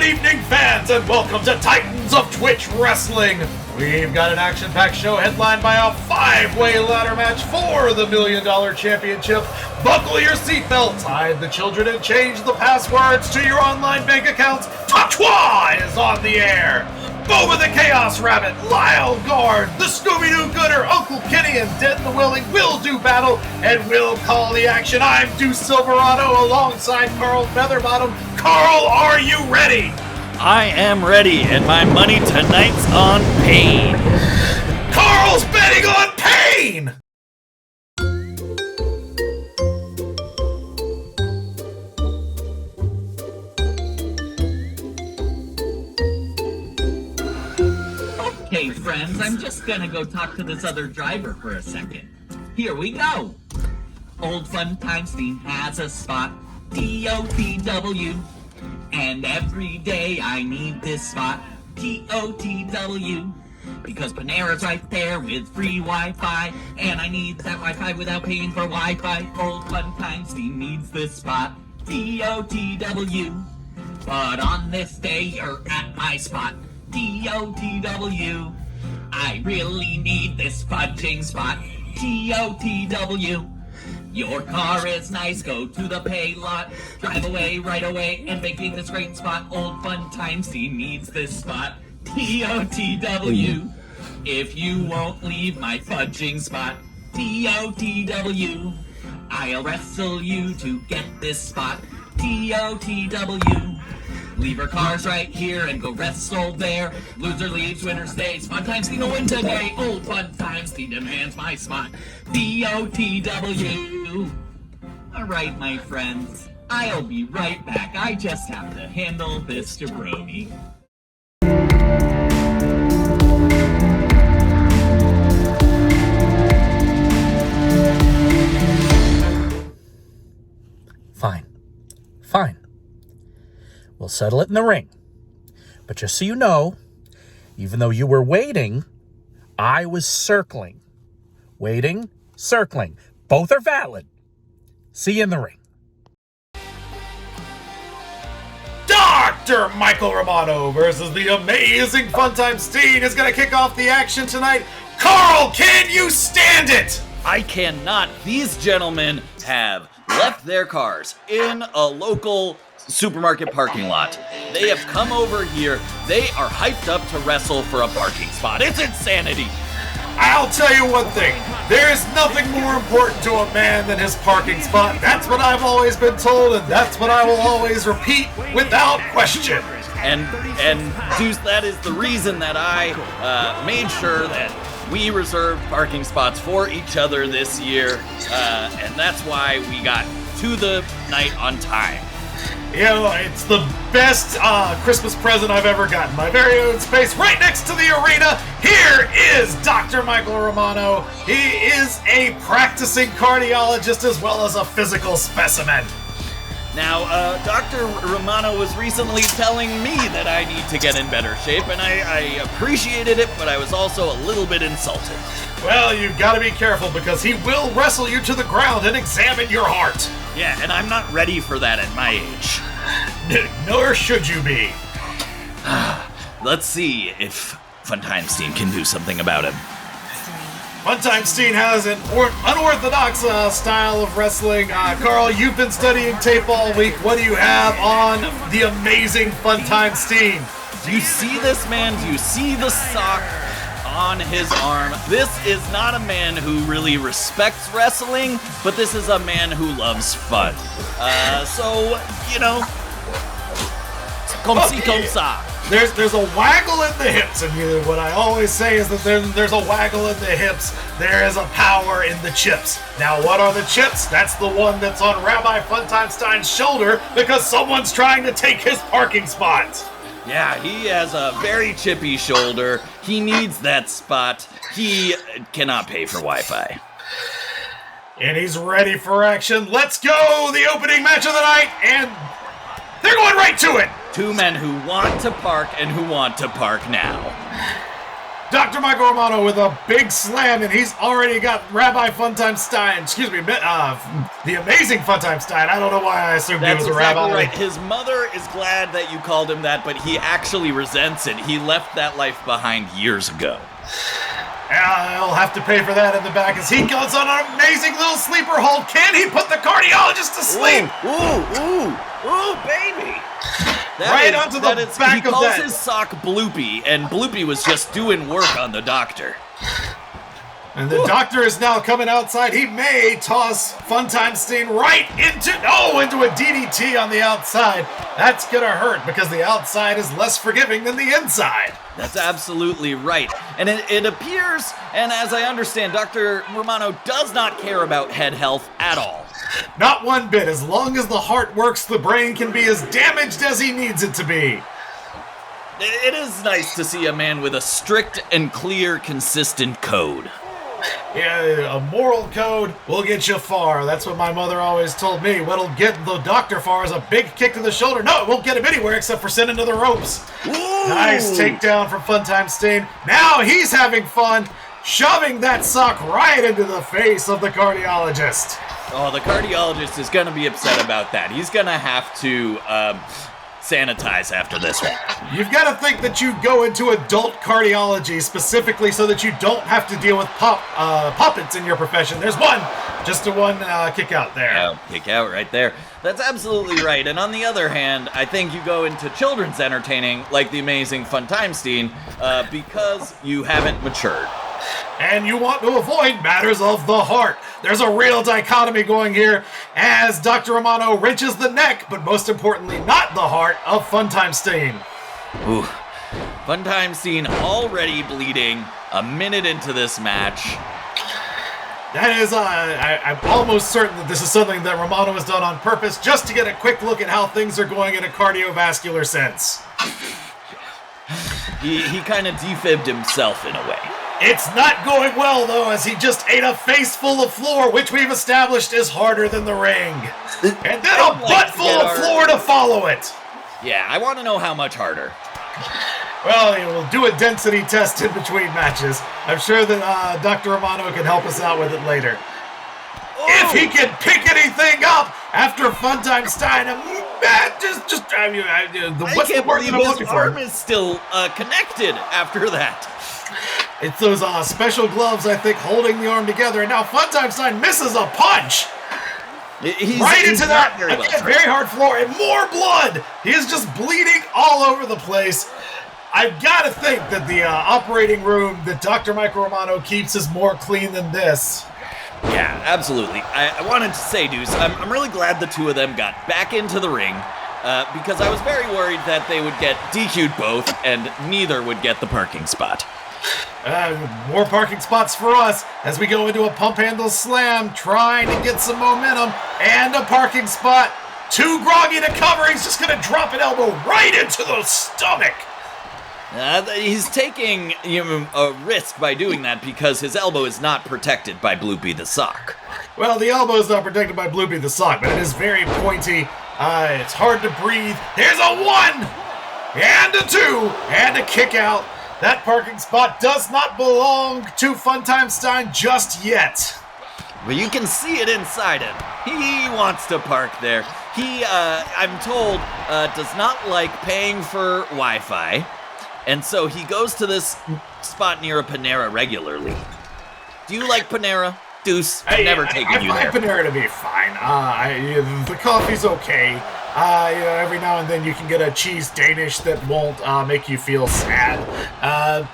Good evening, fans, and welcome to Titans of Twitch Wrestling. We've got an action-packed show headlined by a 5-way ladder match for the $1 Million Championship. Buckle your seatbelts, hide the children, and change the passwords to your online bank accounts. TOTW is on the air. Boba the Chaos Rabbit, Lyle Guard, the Scooby-Doo Gooder, Uncle Kenny, and Dead the Willing will do battle, and we'll call the action. I'm Deuce Silverado alongside Carl Featherbottom. Carl, are you ready? I am ready, and my money tonight's on pain. Carl's betting on pain! Okay, friends, I'm just gonna go talk to this other driver for a second. Here we go! Old Funtimestein has a spot, TOTW. And every day I need this spot, TOTW. Because Panera's right there with free Wi-Fi, and I need that Wi-Fi without paying for Wi-Fi. Old Funtimestein needs this spot, TOTW. But on this day you're at my spot, TOTW. I really need this fudging spot, TOTW. Your car is nice, go to the pay lot. Drive away, right away, and making this great spot. Old Funtimestein needs this spot, TOTW. If you won't leave my fudging spot, TOTW. I'll wrestle you to get this spot, TOTW. Leave her cars right here and go wrestle there. Loser leaves, winner stays. Funtimestein will win today. Old Funtimestein demands my spot, TOTW. Alright, my friends. I'll be right back. I just have to handle this jabroni. Fine. We'll settle it in the ring. But just so you know, even though you were waiting, I was circling. Waiting, circling. Both are valid. See you in the ring. Dr. Michael Romano versus the amazing Funtimestein is going to kick off the action tonight. Carl, can you stand it? I cannot. These gentlemen have left their cars in a local supermarket parking lot. They have come over here. They are hyped up to wrestle for a parking spot. It's insanity. I'll tell you one thing. There is nothing more important to a man than his parking spot. That's what I've always been told, and that's what I will always repeat without question. And Deuce, that is the reason that I made sure that we reserved parking spots for each other this year, and that's why we got to the night on time. You know, it's the best Christmas present I've ever gotten. My very own space right next to the arena. Here is Dr. Michael Romano. He is a practicing cardiologist as well as a physical specimen. Now, Dr. Romano was recently telling me that I need to get in better shape, and I appreciated it, but I was also a little bit insulted. Well, you've got to be careful because he will wrestle you to the ground and examine your heart. Yeah, and I'm not ready for that at my age. Nor should you be. Let's see if Funtimestein can do something about him. Funtimestein has an unorthodox style of wrestling. Carl, you've been studying tape all week. What do you have on the amazing Funtimestein? Do you see this, man? Do you see the sock on his arm? This is not a man who really respects wrestling, but this is a man who loves fun. So, you know, comme ci, comme ça. There's a waggle in the hips, and what I always say is that there's a waggle in the hips. There is a power in the chips. Now, what are the chips? That's the one that's on Rabbi Funtimestein's shoulder because someone's trying to take his parking spot. Yeah, he has a very chippy shoulder. He needs that spot. He cannot pay for Wi-Fi. And he's ready for action. Let's go! The opening match of the night, and they're going right to it! Two men who want to park and who want to park now. Dr. Michael Romano with a big slam, and he's already got Rabbi Funtimestein, the amazing Funtimestein. I don't know why I assumed he was a rabbi. Right. His mother is glad that you called him that, but he actually resents it. He left that life behind years ago. He'll have to pay for that in the back as he goes on an amazing little sleeper hold. Can he put the cardiologist to sleep? Ooh, baby. Onto the back of that. He calls his sock Bloopy, and Bloopy was just doing work on the doctor. And the doctor is now coming outside. He may toss Funtimestein right into a DDT on the outside. That's going to hurt because the outside is less forgiving than the inside. That's absolutely right. And it appears, and as I understand, Dr. Romano does not care about head health at all. Not one bit. As long as the heart works, the brain can be as damaged as he needs it to be. It is nice to see a man with a strict and clear, consistent code. Yeah, a moral code will get you far. That's what my mother always told me. What'll get the doctor far is a big kick to the shoulder. No, it won't get him anywhere except for sending to the ropes. Ooh. Nice takedown from Funtimestein. Now he's having fun, shoving that sock right into the face of the cardiologist. Oh, the cardiologist is going to be upset about that. He's going to have to sanitize after this one. You've got to think that you go into adult cardiology specifically so that you don't have to deal with puppets in your profession. There's one kick out there. Yeah, kick out right there. That's absolutely right. And on the other hand, I think you go into children's entertaining like the amazing Funtimestein because you haven't matured. And you want to avoid matters of the heart. There's a real dichotomy going here as Dr. Romano wrenches the neck, but most importantly, not the heart of Funtimestein. Ooh. Funtimestein already bleeding a minute into this match. That is, I'm almost certain that this is something that Romano has done on purpose just to get a quick look at how things are going in a cardiovascular sense. He kind of defibbed himself in a way. It's not going well, though, as he just ate a face full of floor, which we've established is harder than the ring. And then a butt full of floor to follow it. Yeah, I want to know how much harder. Well, we'll do a density test in between matches. I'm sure that Dr. Romano can help us out with it later. Oh. If he can pick anything up after Funtimestein, I can't believe his arm is still connected after that. It's those special gloves, I think, holding the arm together. And now Funtimestein misses a punch. He's into that very hard floor. And more blood. He is just bleeding all over the place. I've got to think that the operating room that Dr. Michael Romano keeps is more clean than this. Yeah, absolutely. I wanted to say, Deuce, I'm really glad the two of them got back into the ring because I was very worried that they would get DQ'd both and neither would get the parking spot. More parking spots for us as we go into a pump handle slam, trying to get some momentum, and a parking spot. Too groggy to cover. He's just going to drop an elbow right into the stomach. He's taking a risk by doing that because his elbow is not protected by Bloopy the sock. Well, the elbow is not protected by Bloopy the sock, but it is very pointy. It's hard to breathe. There's a 1, and a 2, and a kick out. That parking spot does not belong to Funtimestein just yet. But you can see it inside him. He wants to park there. He, I'm told, does not like paying for Wi-Fi. And so he goes to this spot near a Panera regularly. Do you like Panera? Deuce, I've never taken you there. I find Panera to be fine. The coffee's okay. Every now and then you can get a cheese Danish that won't make you feel sad.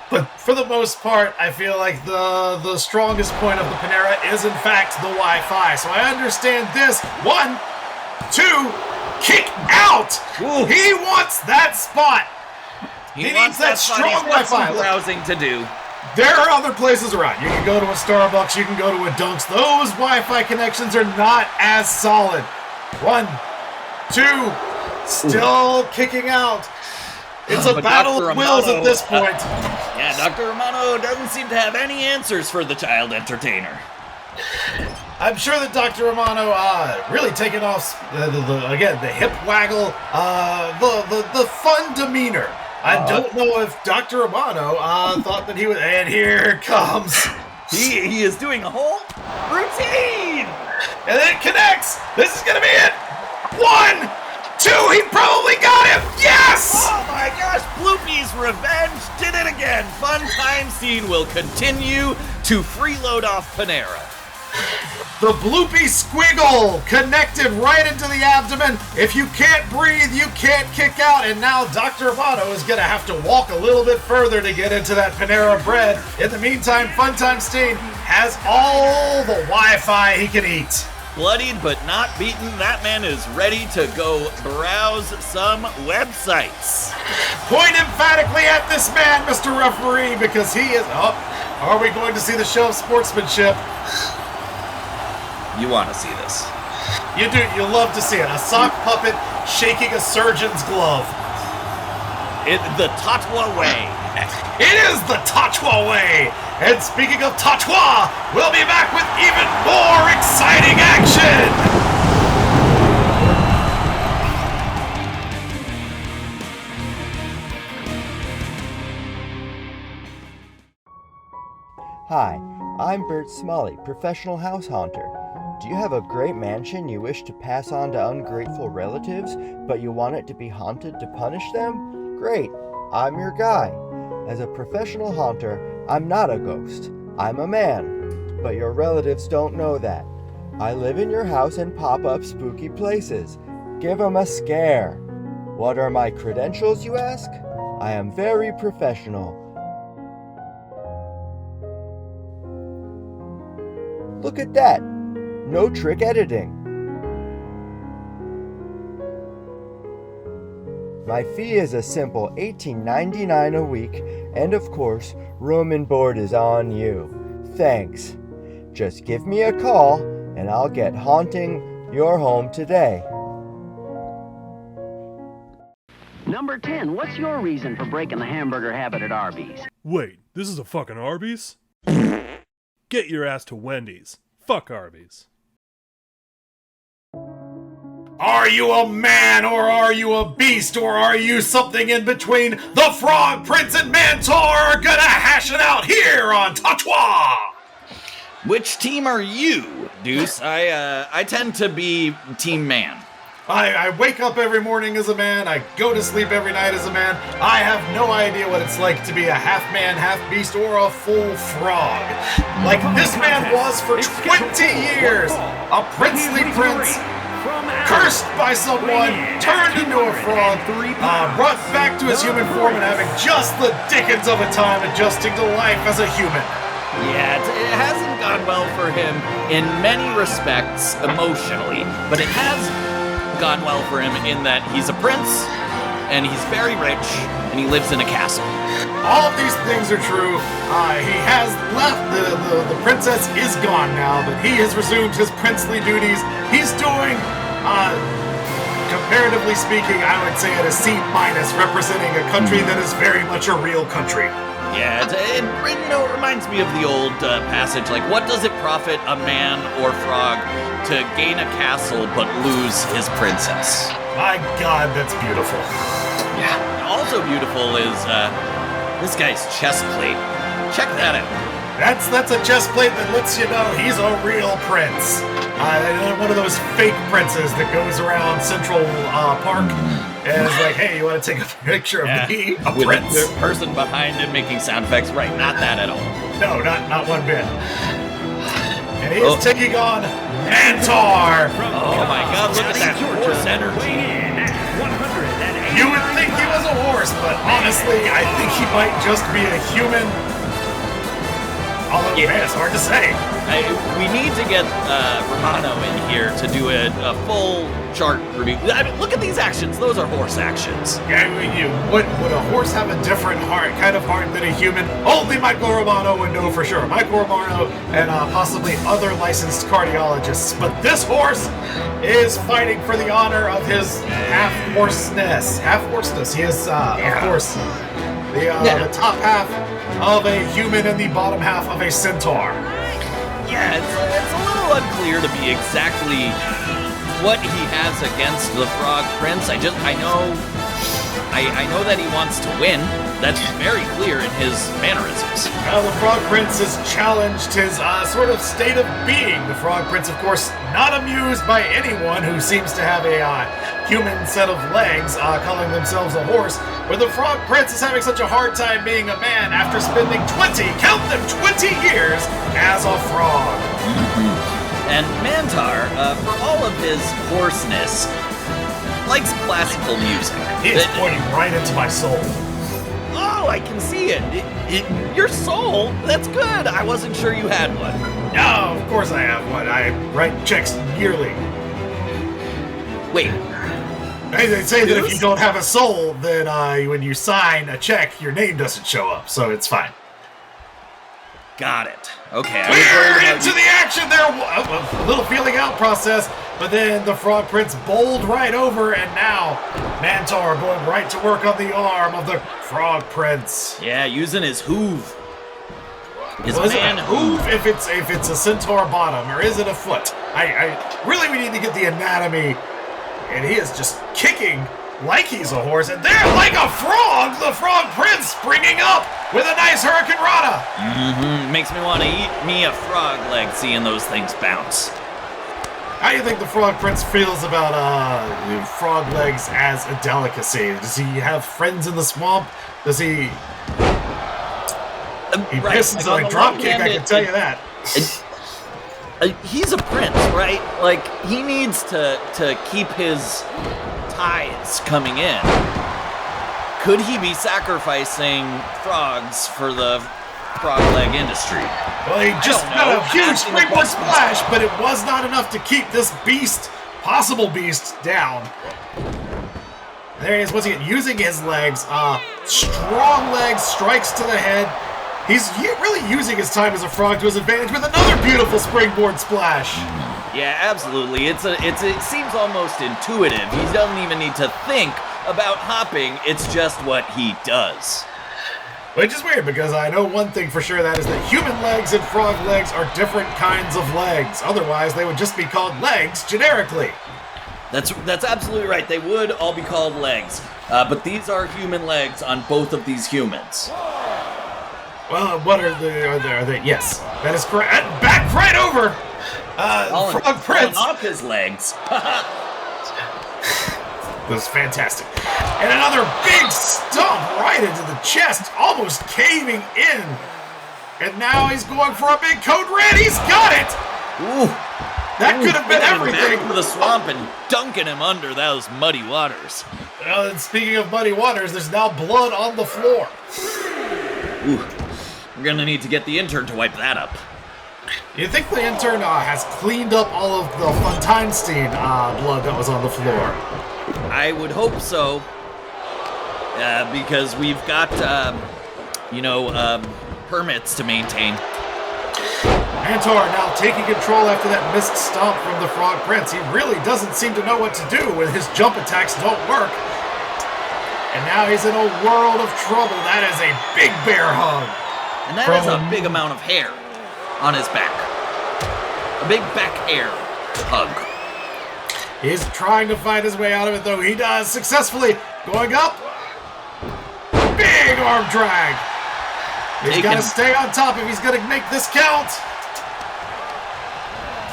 But for the most part, I feel like the strongest point of the Panera is in fact the Wi-Fi. So I understand this. 1, 2, kick out! Ooh. He wants that spot. He needs that strong Wi-Fi. Browsing to do. There are other places around. You can go to a Starbucks, you can go to a Dunks. Those Wi-Fi connections are not as solid. 1, 2, still kicking out. It's a battle of wills at this point. Yeah, Dr. Romano doesn't seem to have any answers for the child entertainer. I'm sure that Dr. Romano really taking off the hip waggle, the fun demeanor I don't know if Dr. Romano thought that he was... And here it comes. He is doing a whole routine. And it connects. This is going to be it. 1, 2, he probably got him. Yes! Oh my gosh, Bloopy's revenge did it again. Funtimestein will continue to freeload off Panera. The bloopy squiggle connected right into the abdomen. If you can't breathe, you can't kick out. And now Dr. Romano is going to have to walk a little bit further to get into that Panera bread. In the meantime, Funtimestein has all the Wi-Fi he can eat. Bloodied but not beaten, that man is ready to go browse some websites. Point emphatically at this man, Mr. Referee, because he is... Oh, are we going to see the show of sportsmanship? You want to see this. You do. You love to see it. A sock puppet shaking a surgeon's glove. The TOTW way. It is the TOTW way. And speaking of TOTW, we'll be back with even more exciting action. Hi, I'm Bert Smalley, professional house haunter. Do you have a great mansion you wish to pass on to ungrateful relatives, but you want it to be haunted to punish them? Great, I'm your guy. As a professional haunter, I'm not a ghost. I'm a man. But your relatives don't know that. I live in your house and pop up spooky places. Give them a scare. What are my credentials, you ask? I am very professional. Look at that. No trick editing. My fee is a simple $18.99 a week, and of course, room and board is on you. Thanks. Just give me a call, and I'll get haunting your home today. Number 10, what's your reason for breaking the hamburger habit at Arby's? Wait, this is a fucking Arby's? Get your ass to Wendy's. Fuck Arby's. Are you a man, or are you a beast, or are you something in between? The Frog Prince and Mantaur are gonna hash it out here on TOTW! Which team are you, Deuce? I tend to be Team Man. I wake up every morning as a man, I go to sleep every night as a man. I have no idea what it's like to be a half man, half beast, or a full frog. Like this man was for 20 years! A princely prince, cursed by someone, turned into a frog, brought back to his human form and having just the dickens of a time adjusting to life as a human. Yeah, it hasn't gone well for him in many respects emotionally, but it has gone well for him in that he's a prince, and he's very rich, and he lives in a castle. All of these things are true. He has left, the princess is gone now, but he has resumed his princely duties. He's doing, comparatively speaking, I would say at a C-, representing a country that is very much a real country. Yeah, it reminds me of the old passage, like, what does it profit a man or frog to gain a castle but lose his princess? My God, that's beautiful. Yeah. Also beautiful is this guy's chest plate. Check that out. That's a chest plate that lets you know he's a real prince. One of those fake princes that goes around Central Park and is like, hey, you want to take a picture of me, a with prince? the person behind him making sound effects. Right, not that at all. No, not one bit. And he is taking on Mantaur. Oh my God, look at that horse energy. You would think he was a horse, but honestly, I think he might just be a human. Although, man, it's hard to say. We need to get Romano in here to do a full chart review. I mean, look at these actions. Those are horse actions. Yeah, would a horse have a different kind of heart than a human? Only Michael Romano would know for sure. Michael Romano and possibly other licensed cardiologists. But this horse is fighting for the honor of his half-horseness. Half-horseness. He is, of course, the top half of a human and the bottom half of a centaur. Yeah, it's a little unclear to me exactly what he has against the Frog Prince. I I know that he wants to win. That's very clear in his mannerisms. Well, the Frog Prince has challenged his sort of state of being. The Frog Prince, of course, not amused by anyone who seems to have a human set of legs, calling themselves a horse, but the Frog Prince is having such a hard time being a man after spending 20 years as a frog. And Mantaur, for all of his hoarseness, likes classical music. He is pointing right into my soul. Oh, I can see it. Your soul? That's good. I wasn't sure you had one. No, of course I have one. I write checks yearly. Wait. They say that if you don't have a soul, then when you sign a check, your name doesn't show up, so it's fine. Got it. Okay. We're into the action there. A little feeling out process, but then the Frog Prince bowled right over, and now Mantaur going right to work on the arm of the Frog Prince. Yeah, using his hoof. His Well, man is it a hoof. hoof if it's a centaur bottom, or is it a foot? We need to get the anatomy, and he is just kicking like he's a horse, and there, like a frog, the Frog Prince springing up with a nice Hurricane Rana. Makes me want to eat me a frog leg seeing those things bounce. How do you think the Frog Prince feels about frog legs as a delicacy? Does he have friends in the swamp? Does he... He Right, pisses like on a dropkick, I can tell you that. He's a prince, right? Like, he needs to keep his tides coming in. Could he be sacrificing frogs for the frog leg industry? Well, he just got a huge springboard splash, but it was not enough to keep this possible beast, down. There he is, once again, using his legs. Strong legs, strikes to the head. He's really using his time as a frog to his advantage with another beautiful springboard splash. Yeah, absolutely. It seems almost intuitive. He doesn't even need to think about hopping. It's just what he does. Which is weird, because I know one thing for sure, that is that human legs and frog legs are different kinds of legs. Otherwise, they would just be called legs generically. That's absolutely right. They would all be called legs. But these are human legs on both of these humans. Well, what are they? Yes, that is correct. Back right over! Frog Prince! Off his legs. That was fantastic. And another big stomp right into the chest, almost caving in. And now he's going for a big code red. He's got it! Ooh. That could have been everything. Back to the swamp and dunking him under those muddy waters. Well, and speaking of muddy waters, there's now blood on the floor. Ooh. We're gonna need to get the intern to wipe that up. You think the intern has cleaned up all of the Funtimestein blood that was on the floor? I would hope so. Because we've got, permits to maintain. Mantaur now taking control after that missed stomp from the Frog Prince. He really doesn't seem to know what to do when his jump attacks don't work. And now he's in a world of trouble. That is a big bear hug. And that is a big amount of hair on his back. A big back hair hug. He's trying to find his way out of it, though. He does successfully. Going up. Big arm drag. He's got to stay on top if he's going to make this count.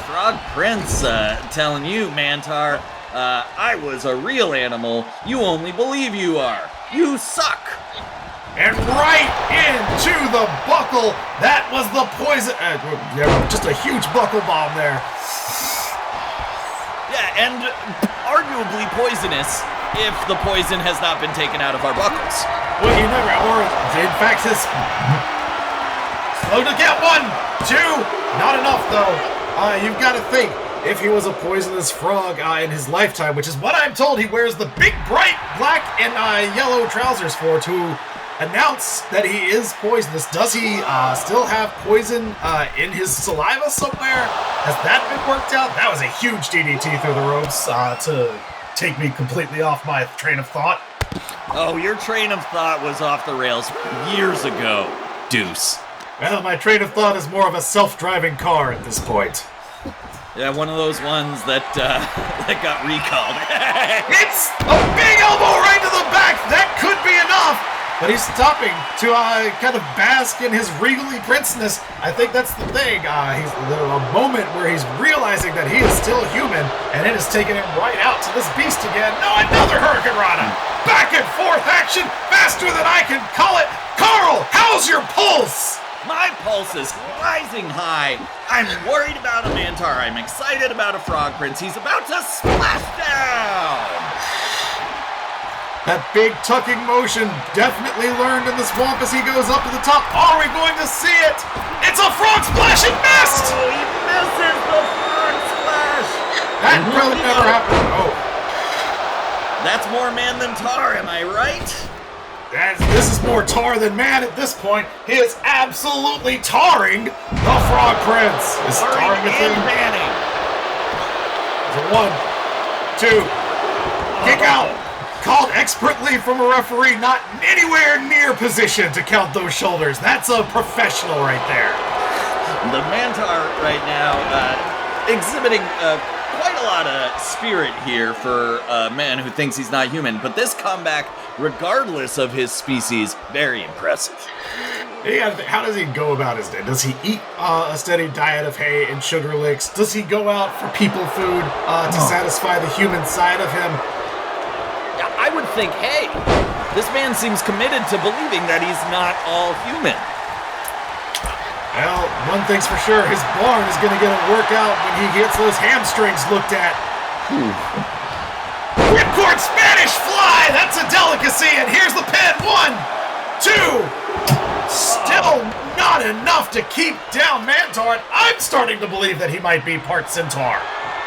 Frog Prince telling you, Mantaur, I was a real animal. You only believe you are. You suck. And right into the buckle. That was the poison. Just a huge buckle bomb there. Yeah, and arguably poisonous if the poison has not been taken out of our buckles. Well, you never, or in fact, his slow to get 1, 2, not enough though. You've got to think, if he was a poisonous frog in his lifetime, which is what I'm told he wears the big bright black and yellow trousers for to announce that he is poisonous. Does he still have poison in his saliva somewhere? Has that been worked out? That was a huge DDT through the ropes to take me completely off my train of thought. Oh, your train of thought was off the rails years ago, Deuce. Well, my train of thought is more of a self-driving car at this point. Yeah, one of those ones that got recalled. It's a big elbow right to the back. That but he's stopping to kind of bask in his regally princeness. I think that's the thing. He's a moment where he's realizing that he is still human, and it has taken him right out to this beast again. No, another Hurricane Rana. Back and forth action, faster than I can call it. Carl, how's your pulse? My pulse is rising high. I'm worried about a Mantaur. I'm excited about a Frog Prince. He's about to splash down. That big tucking motion definitely learned in the swamp as he goes up to the top. Are we going to see it? It's a frog splash and missed! Oh, he misses the Frog Splash. That really never happened. Oh. That's more man than tar, am I right? This is more tar than man at this point. He is absolutely tarring the Frog Prince. Is tarring the thing. Banning. So 1, 2, kick out. Called expertly from a referee, not anywhere near position to count those shoulders. That's a professional right there. The Mantaur right now exhibiting quite a lot of spirit here for a man who thinks he's not human, but this comeback, regardless of his species, very impressive. How does he go about his day? Does he eat a steady diet of hay and sugar licks? Does he go out for people food to satisfy the human side of him? I would think, hey, this man seems committed to believing that he's not all human. Well, one thing's for sure, his barn is going to get a workout when he gets those hamstrings looked at. Ripcord Spanish Fly! That's a delicacy, and here's the pin. 1, 2. Still not enough to keep down Mantaur. I'm starting to believe that he might be part centaur.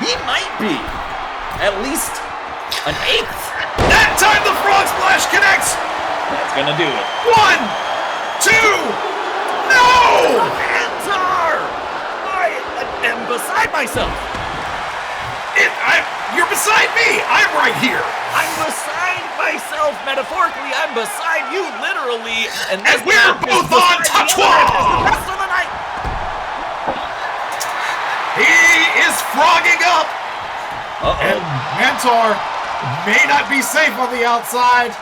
He might be. At least an eighth. That time the frog splash connects. That's gonna do it. 1, 2. No! Mantaur! I am beside myself. You're beside me. I'm right here. I'm beside myself metaphorically. I'm beside you literally. And we're both on TOTW! The rest of the night. He is frogging up. And Mantaur may not be safe on the outside.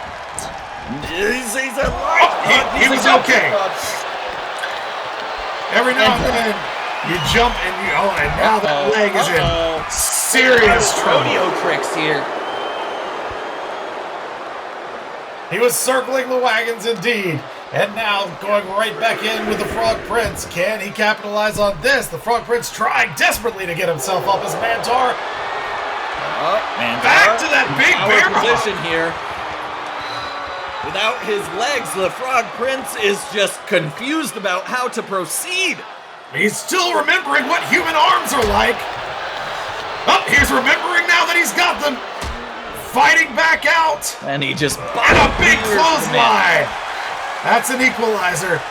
He's alive. He was okay. Every now and then, you jump and and now that leg is in serious trouble. Rodeo tricks here. He was circling the wagons indeed. And now going right back in with the Frog Prince. Can he capitalize on this? The Frog Prince trying desperately to get himself up as Mantaur. Mantaur, back to that big bear position here. Without his legs, the Frog Prince is just confused about how to proceed. He's still remembering what human arms are like. He's remembering now that he's got them. Fighting back out. And he just and a big clothesline. That's an equalizer.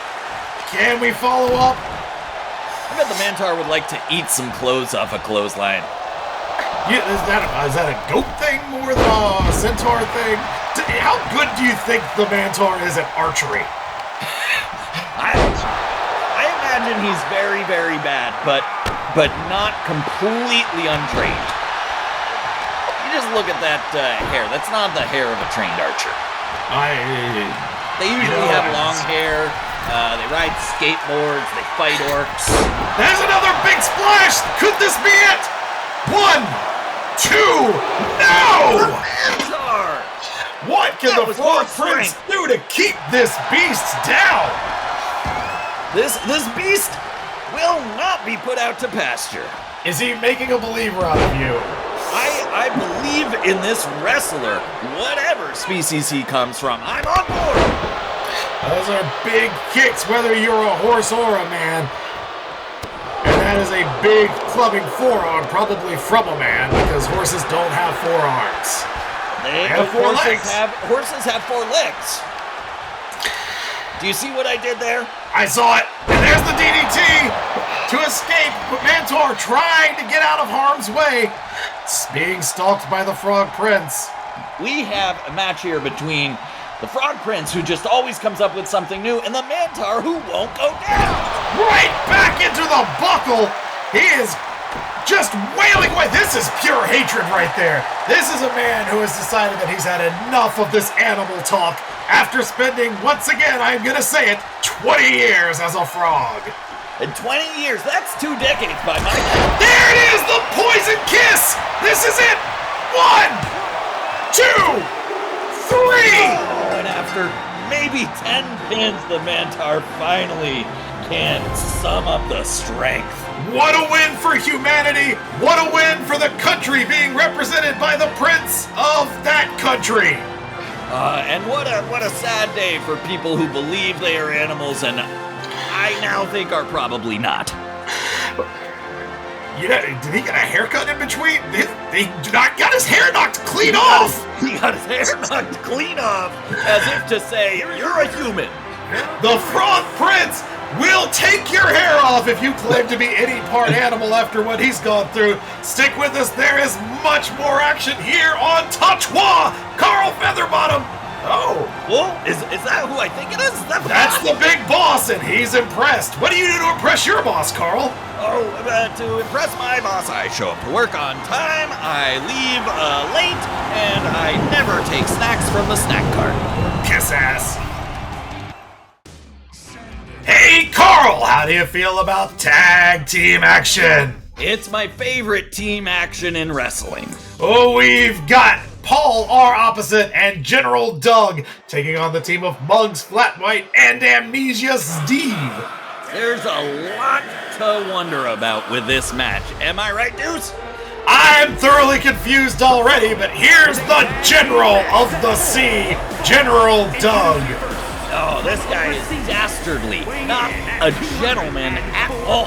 Can we follow up? I bet the Mantaur would like to eat some clothes off a clothesline. Yeah, is that a goat thing more than a centaur thing? How good do you think the Mantaur is at archery? I imagine he's very, very bad, but not completely untrained. You just look at that hair. That's not the hair of a trained archer. They usually have long hair. They ride skateboards. They fight orcs. There's another big splash. Could this be it? 1, 2. No! Mantaur! What can the Frog Prince do to keep this beast down? This beast will not be put out to pasture. Is he making a believer out of you? I believe in this wrestler, whatever species he comes from. I'm on board. Those are big kicks, whether you're a horse or a man. And that is a big clubbing forearm, probably from a man, because horses don't have forearms. They have 4 legs. Horses have 4 legs. Do you see what I did there? I saw it. And there's the DDT to escape, but Mantaur trying to get out of harm's way. It's being stalked by the Frog Prince. We have a match here between the Frog Prince, who just always comes up with something new, and the Mantaur, who won't go down. Right back into the buckle. He is just wailing away. This is pure hatred right there. This is a man who has decided that he's had enough of this animal talk after spending, once again, I'm gonna say it, 20 years as a frog. In 20 years, that's 2 decades by my count. There it is, the poison kiss. This is it. 1, 2, 3. And after maybe 10 pins, the Mantaur finally can sum up the strength. What a win for humanity! What a win for the country being represented by the prince of that country! And what a sad day for people who believe they are animals and I now think are probably not. You know, did he get a haircut in between? He got his hair knocked clean off! He got his hair knocked clean off, as if to say, you're a human. The Frog Prince will take your hair off if you claim to be any part animal after what he's gone through. Stick with us, there is much more action here on TOTW! Carl Featherbottom! Oh, well, is that who I think it is? Is that that's the big boss, and he's impressed. What do you do to impress your boss, Carl? Oh, to impress my boss, I show up to work on time, I leave late, and I never take snacks from the snack cart. Kiss ass. Hey, Carl, how do you feel about tag team action? It's my favorite team action in wrestling. Oh, we've got Paul R. Opposite and General Doug taking on the team of Muggs, Flatwhite, and Amnezia Zteve. There's a lot to wonder about with this match. Am I right, dudes? I'm thoroughly confused already, but here's the General of the Sea, General Doug. Oh, this guy is dastardly, not a gentleman at all.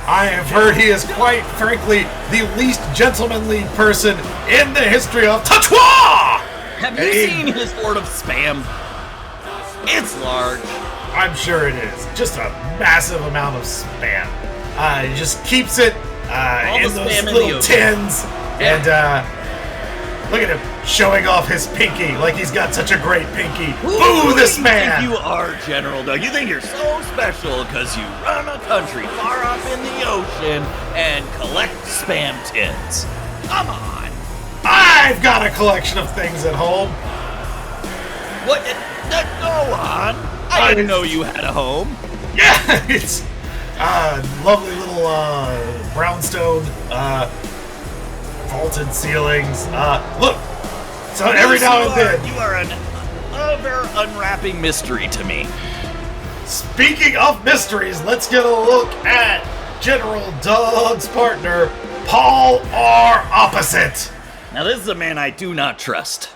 I have heard he is quite frankly the least gentlemanly person in the history of TOTW! Have you seen his horde of spam? It's large. I'm sure it is. Just a massive amount of spam. He just keeps it in those little tins. Yeah. And look at him showing off his pinky like he's got such a great pinky. Who Boo this do you man! think you are, General Doug? You think you're so special because you run a country far off in the ocean and collect spam tins. Come on. I've got a collection of things at home. What? Go on. I didn't know you had a home. Yeah, it's lovely little brownstone, vaulted ceilings. Look, so every now and then. You are an ever unwrapping mystery to me. Speaking of mysteries, let's get a look at General Doug's partner, Paul R. Opposite. Now, this is a man I do not trust.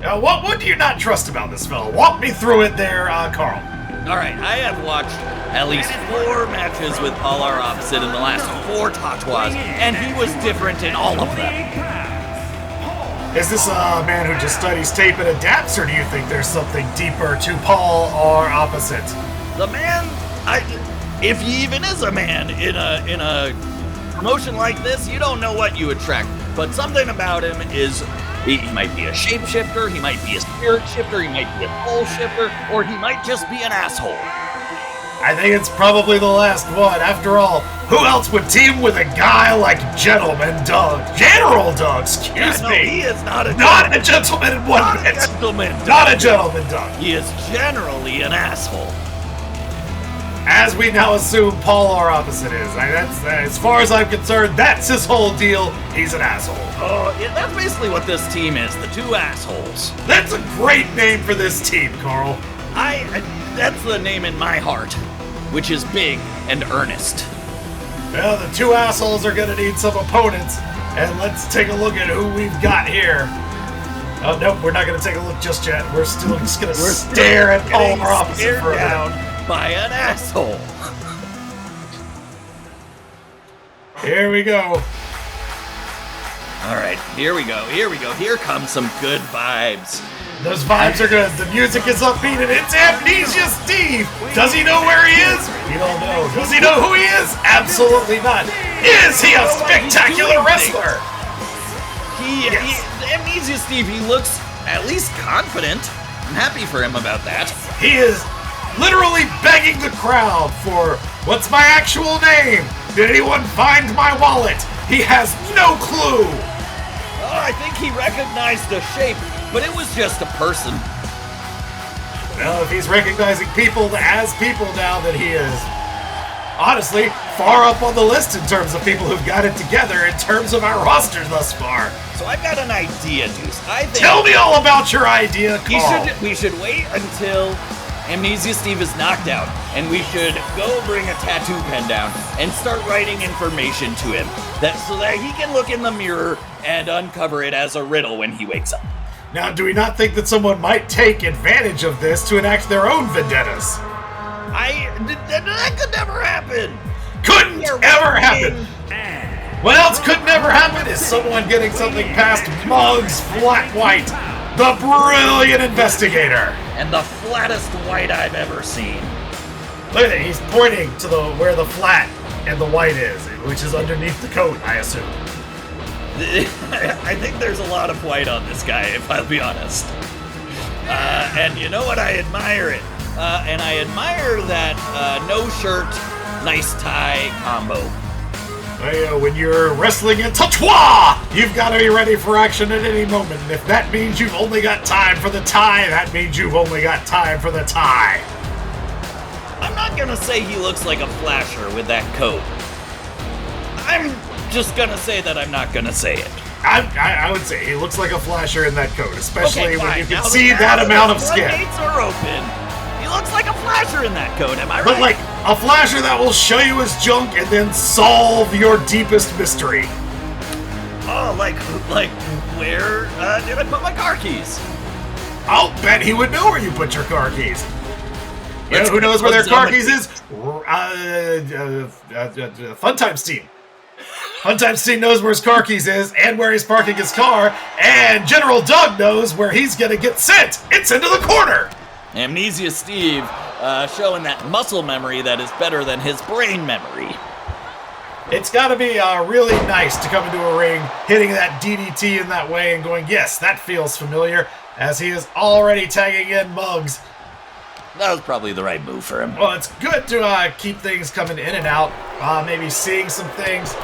Now, what do you not trust about this fellow? Walk me through it there, Carl. All right, I have watched at least 4 matches with Paul R. Opposite in the last 4 TOTWs, and he was different in all of them. Is this a man who just studies tape and adapts, or do you think there's something deeper to Paul R. Opposite? The man, if he even is a man in a promotion like this, you don't know what you attract. But something about him is he might be a shapeshifter, he might be a spirit shifter, he might be a soul shifter, or he might just be an asshole. I think it's probably the last one. After all, who else would team with a guy like Gentleman Doug? General Doug, excuse me. He is not a gentleman in one bit. Gentleman. Not a gentleman Doug. He is generally an asshole. As we now assume Paul R. Opposite is. That's as far as I'm concerned, that's his whole deal. He's an asshole. Oh, yeah, that's basically what this team is, the 2 assholes. That's a great name for this team, Carl. That's the name in my heart, which is big and earnest. Well, the 2 assholes are gonna need some opponents, and let's take a look at who we've got here. Oh, nope, we're not gonna take a look just yet. We're still just gonna stare at Paul R. Opposite for a minute. By an asshole. Here we go. All right, here we go. Here comes some good vibes. Those vibes are good. The music is upbeat, and it's Amnezia Zteve. Does he know where he is? We don't know. Does he know who he is? Absolutely not. Is he a spectacular wrestler? Amnezia Zteve, he looks at least confident. I'm happy for him about that. He is literally begging the crowd for, what's my actual name? Did anyone find my wallet? He has no clue! Oh, I think he recognized a shape, but it was just a person. Well, if he's recognizing people as people now, then he is, honestly, far up on the list in terms of people who've got it together in terms of our roster thus far. So I've got an idea, Deuce. I think Tell me all about your idea, Carl. we should wait until Amnezia Zteve is knocked out, and we should go bring a tattoo pen down and start writing information to him, so that he can look in the mirror and uncover it as a riddle when he wakes up. Now, do we not think that someone might take advantage of this to enact their own vendettas? That could never happen. Couldn't ever happen. What else could never happen is someone getting something past Muggs Flatwhite, the brilliant investigator. And the flattest white I've ever seen. Look at it, he's pointing to where the flat and the white is, which is underneath the coat, I assume. I think there's a lot of white on this guy, if I'll be honest. And you know what? I admire it. And I admire that no shirt, nice tie combo. Well, when you're wrestling in TOTW, you've got to be ready for action at any moment. And if that means you've only got time for the tie, that means you've only got time for the tie. I'm not gonna say he looks like a flasher with that coat. I'm just gonna say that I'm not gonna say it. I would say he looks like a flasher in that coat, especially when you can Now see that amount of skin. The gates are open. He looks like a flasher in that coat, am I right? But like a flasher that will show you his junk and then solve your deepest mystery. Oh, like where did I put my car keys? I'll bet he would know where you put your car keys. You know who knows where their car keys is? Funtimestein. Funtimestein knows where his car keys is and where he's parking his car, and General Doug knows where he's gonna get sent. It's into the corner. Amnezia Zteve showing that muscle memory that is better than his brain memory. It's got to be really nice to come into a ring, hitting that DDT in that way and going, yes, that feels familiar, as he is already tagging in Muggs. That was probably the right move for him. Well, it's good to keep things coming in and out, maybe seeing some things.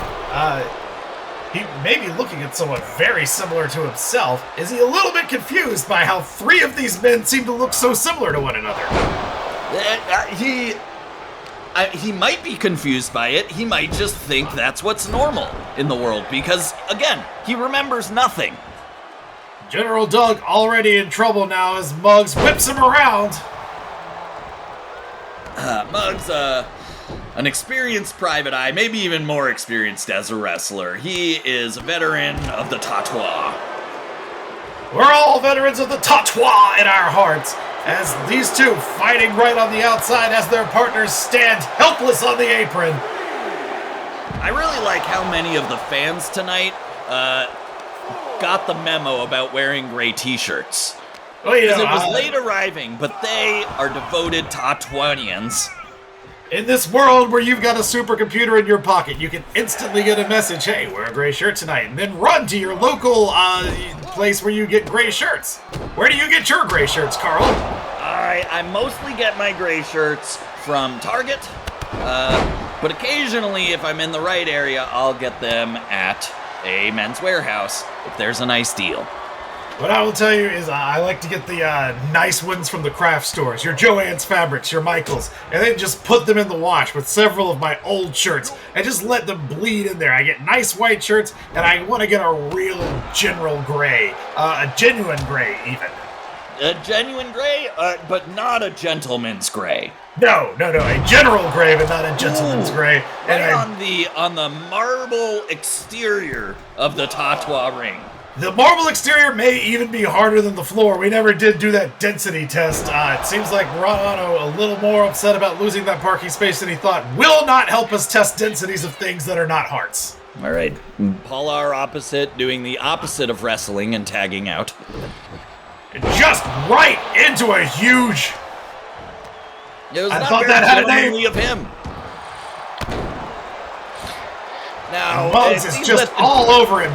He may be looking at someone very similar to himself. Is he a little bit confused by how three of these men seem to look so similar to one another? He might be confused by it. He might just think that's what's normal in the world because, again, he remembers nothing. General Doug already in trouble now as Muggs whips him around. Muggs, an experienced private eye, maybe even more experienced as a wrestler. He is a veteran of the TOTW. We're all veterans of the TOTW in our hearts, as these two fighting right on the outside as their partners stand helpless on the apron. I really like how many of the fans tonight got the memo about wearing gray t-shirts. Oh, you Because know, it was late arriving, but they are devoted TOTWians. in this world where you've got a supercomputer in your pocket, you can instantly get a message, hey, wear a gray shirt tonight, and then run to your local place where you get gray shirts. Where do you get your gray shirts, Carl? I mostly get my gray shirts from Target, but occasionally, if I'm in the right area, I'll get them at a Men's Warehouse if there's a nice deal. What I will tell you is I like to get the nice ones from the craft stores, your Joann's Fabrics, your Michaels, and then just put them in the wash with several of my old shirts and just let them bleed in there. I get nice white shirts, and I want to get a real general gray, a genuine gray even. A genuine gray, but not a gentleman's gray. No, a general gray, but not a gentleman's gray. Right on the marble exterior of the TOTW ring. The marble exterior may even be harder than the floor. We never did do that density test. It seems like Romano a little more upset about losing that parking space than he thought. Will not help us test densities of things that are not hearts. All right, polar opposite, doing the opposite of wrestling and tagging out. Just right into a huge... It was I not thought very that had a name. gentlemanly of him. Now, Muggs is just all over him.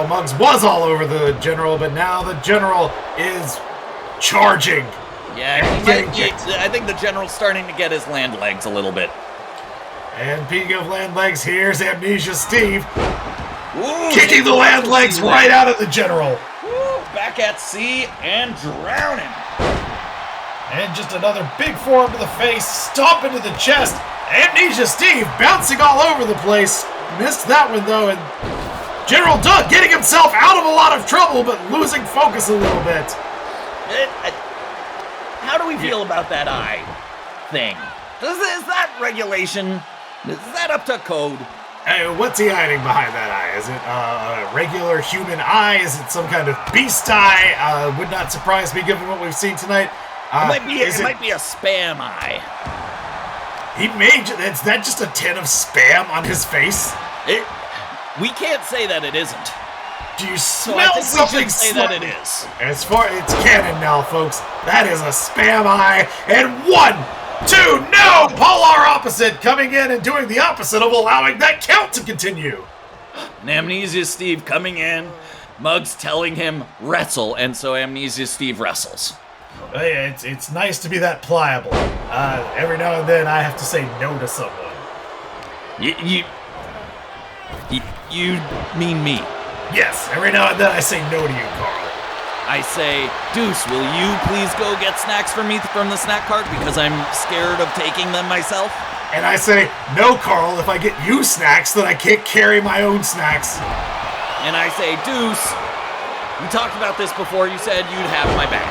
Muggs was all over the general, but now the general is charging. Yeah, I think the general's starting to get his land legs a little bit. And speaking of land legs, here's Amnezia Zteve Ooh, kicking the land legs right out of the general. Ooh, back at sea and drowning. And just another big forearm to the face, stomp into the chest. Amnezia Zteve bouncing all over the place. Missed that one though, and General Doug getting himself out of a lot of trouble, but losing focus a little bit. How do we feel about that eye thing? Is that regulation? Is that up to code? Hey, what's he hiding behind that eye? Is it a regular human eye? Is it some kind of beast eye? Would not surprise me given what we've seen tonight. It might be a spam eye. Is that just a tin of spam on his face? We can't say that it isn't. Do you So I smell think something? we should say that it is. As far it's canon now, folks. That is a spam eye. And 1, 2, no! Polar opposite coming in and doing the opposite of allowing that count to continue. And Amnezia Zteve coming in, Muggs telling him wrestle, and so Amnezia Zteve wrestles. Hey, it's nice to be that pliable. Every now and then I have to say no to someone. You mean me? Yes, every now and then I say no to you, Carl. I say, Deuce, will you please go get snacks for me from the snack cart because I'm scared of taking them myself? And I say, no, Carl, if I get you snacks, then I can't carry my own snacks. And I say, Deuce, we talked about this before. You said you'd have my back.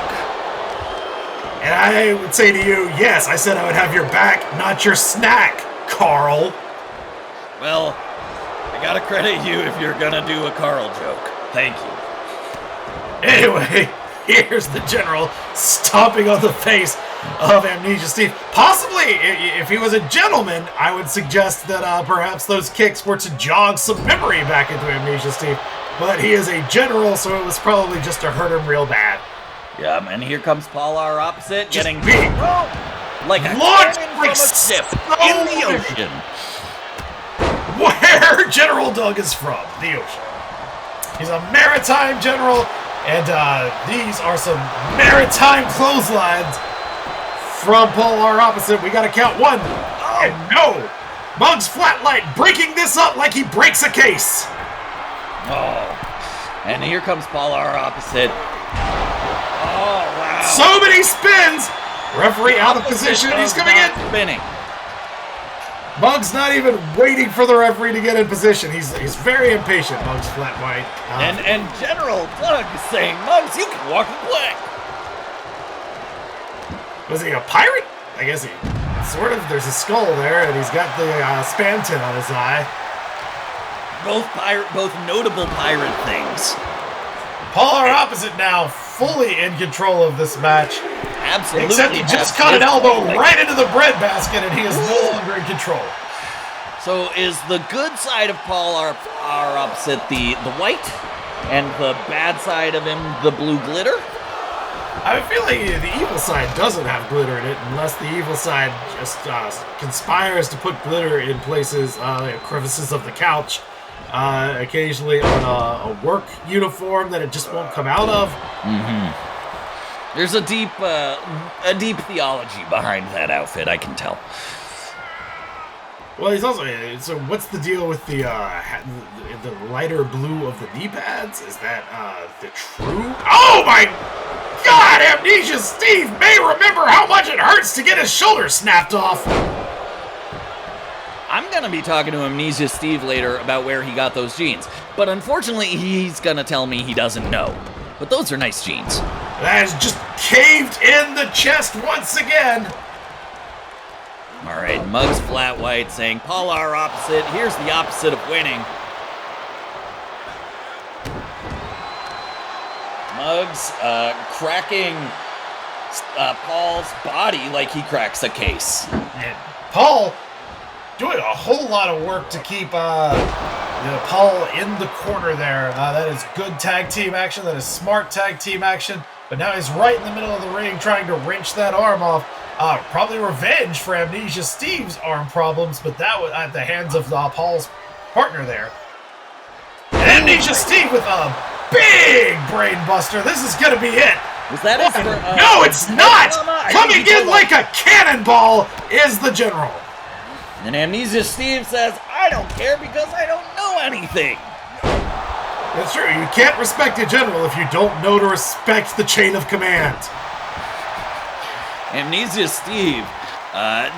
And I would say to you, yes, I said I would have your back, not your snack, Carl. Well, I gotta credit you if you're gonna do a Carl joke. Thank you. Anyway, here's the general stomping on the face of Amnezia Zteve. Possibly, if he was a gentleman, I would suggest that perhaps those kicks were to jog some memory back into Amnezia Zteve. But he is a general, so it was probably just to hurt him real bad. Yeah, and here comes Polar Opposite Just getting big. like a Launched cannon like from a ship so in the big. ocean. Where General Doug is from, the ocean. He's a maritime general, and these are some maritime clotheslines from Polar Opposite. We gotta count 1, and no! Muggs Flatwhite breaking this up like he breaks a case. Oh, and here comes Polar Opposite. Oh, wow. So many spins! Referee out of position, and he's coming in. Spinning. Muggs not even waiting for the referee to get in position. He's very impatient, Muggs Flatwhite. And General Doug is saying, Muggs, you can walk the plank. Was he a pirate? I guess he sort of. There's a skull there, and he's got the spam tin on his eye. Both notable pirate things. Polar Opposite now fully in control of this match. Absolutely. Except he just caught an elbow right into the breadbasket, and he is no longer in control. So is the good side of Polar Opposite the white, and the bad side of him the blue glitter? I have a feeling the evil side doesn't have glitter in it, unless the evil side just conspires to put glitter in places, crevices of the couch, occasionally on a work uniform that it just won't come out of. Mm-hmm. There's a deep theology behind that outfit, I can tell. Well, he's also. So, what's the deal with the lighter blue of the knee pads? Is that the true? Oh my God! Amnezia Zteve may remember how much it hurts to get his shoulder snapped off. I'm gonna be talking to Amnezia Zteve later about where he got those jeans, but unfortunately, he's gonna tell me he doesn't know. But those are nice jeans. That is just caved in the chest once again. All right, Muggs Flatwhite saying Polar Opposite. Here's the opposite of winning. Muggs cracking Paul's body like he cracks a case. And Paul doing a whole lot of work to keep Paul in the corner there. That is good tag team action. That is smart tag team action. But now he's right in the middle of the ring trying to wrench that arm off. Probably revenge for Amnezia Steve's arm problems, but that was at the hands of Paul's partner there. And Amnezia Steve with a big brain buster. This is going to be it. Was that it? No, it's not! Coming in like a cannonball is the general. And Amnezia Steve says, I don't care because I don't know anything. That's true. You can't respect a general if you don't know to respect the chain of command. Amnezia Steve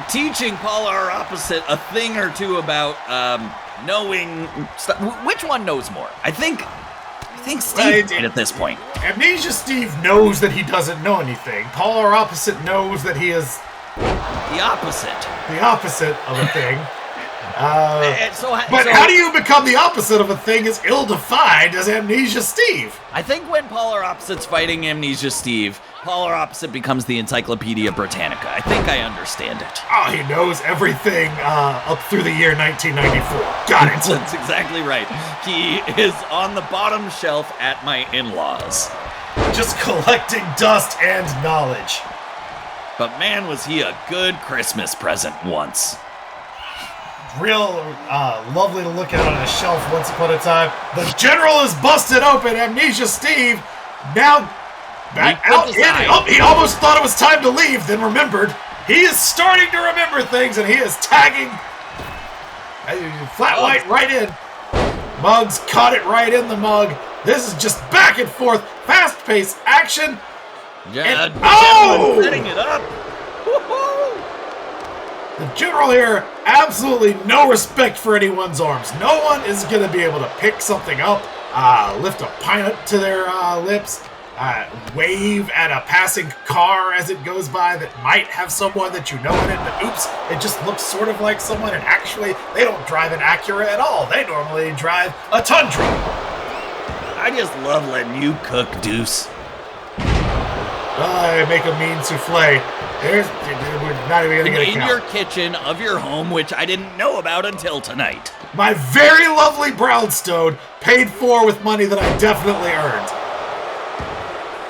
teaching Polar Opposite a thing or two about knowing stuff. Which one knows more? I think Steve right at this point. Amnesia Steve knows that he doesn't know anything. Polar Opposite knows that he is the opposite. The opposite of a thing. So how do you become the opposite of a thing as ill-defined as Amnesia Steve? I think when Polar Opposite's fighting Amnesia Steve, Polar Opposite becomes the Encyclopedia Britannica. I think I understand it. Oh, he knows everything up through the year 1994. Got it. That's exactly right. He is on the bottom shelf at my in-laws. Just collecting dust and knowledge. But man, was he a good Christmas present once. Real lovely to look at on a shelf once upon a time. The general is busted open. Amnesia Steve now back out in. He almost thought it was time to leave, then remembered. He is starting to remember things, and he is tagging Flatwhite right in. Muggs caught it right in the mug. This is just back and forth, fast-paced action. Yeah, setting it up. Woo-hoo! The general here, absolutely no respect for anyone's arms. No one is going to be able to pick something up, lift a pint up to their lips, wave at a passing car as it goes by that might have someone that you know in it, but oops, it just looks sort of like someone, and actually, they don't drive an Acura at all. They normally drive a Tundra. I just love letting you cook, Deuce. I make a mean souffle. We're not even going to get a count. In your kitchen of your home, which I didn't know about until tonight. My very lovely brownstone, paid for with money that I definitely earned.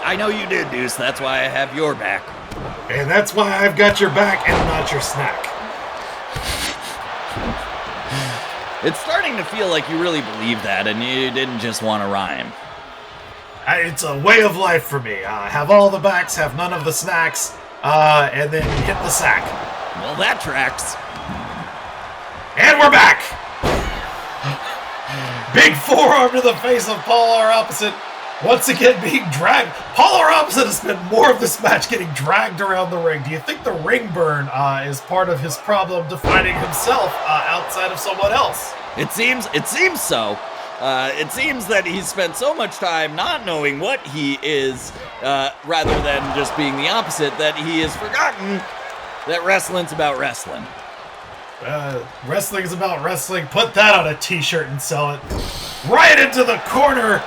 I know you did, Deuce. That's why I have your back. And that's why I've got your back and not your snack. It's starting to feel like you really believe that and you didn't just want to rhyme. It's a way of life for me. Have all the backs, have none of the snacks, and then hit the sack. Well, that tracks. And we're back! Big forearm to the face of Polar Opposite. Once again being dragged. Polar Opposite has spent more of this match getting dragged around the ring. Do you think the ring burn is part of his problem defining himself outside of someone else? It seems so. It seems that he's spent so much time not knowing what he is, rather than just being the opposite, that he has forgotten that wrestling's about wrestling. Wrestling is about wrestling. Put that on a t-shirt and sell it. Right into the corner.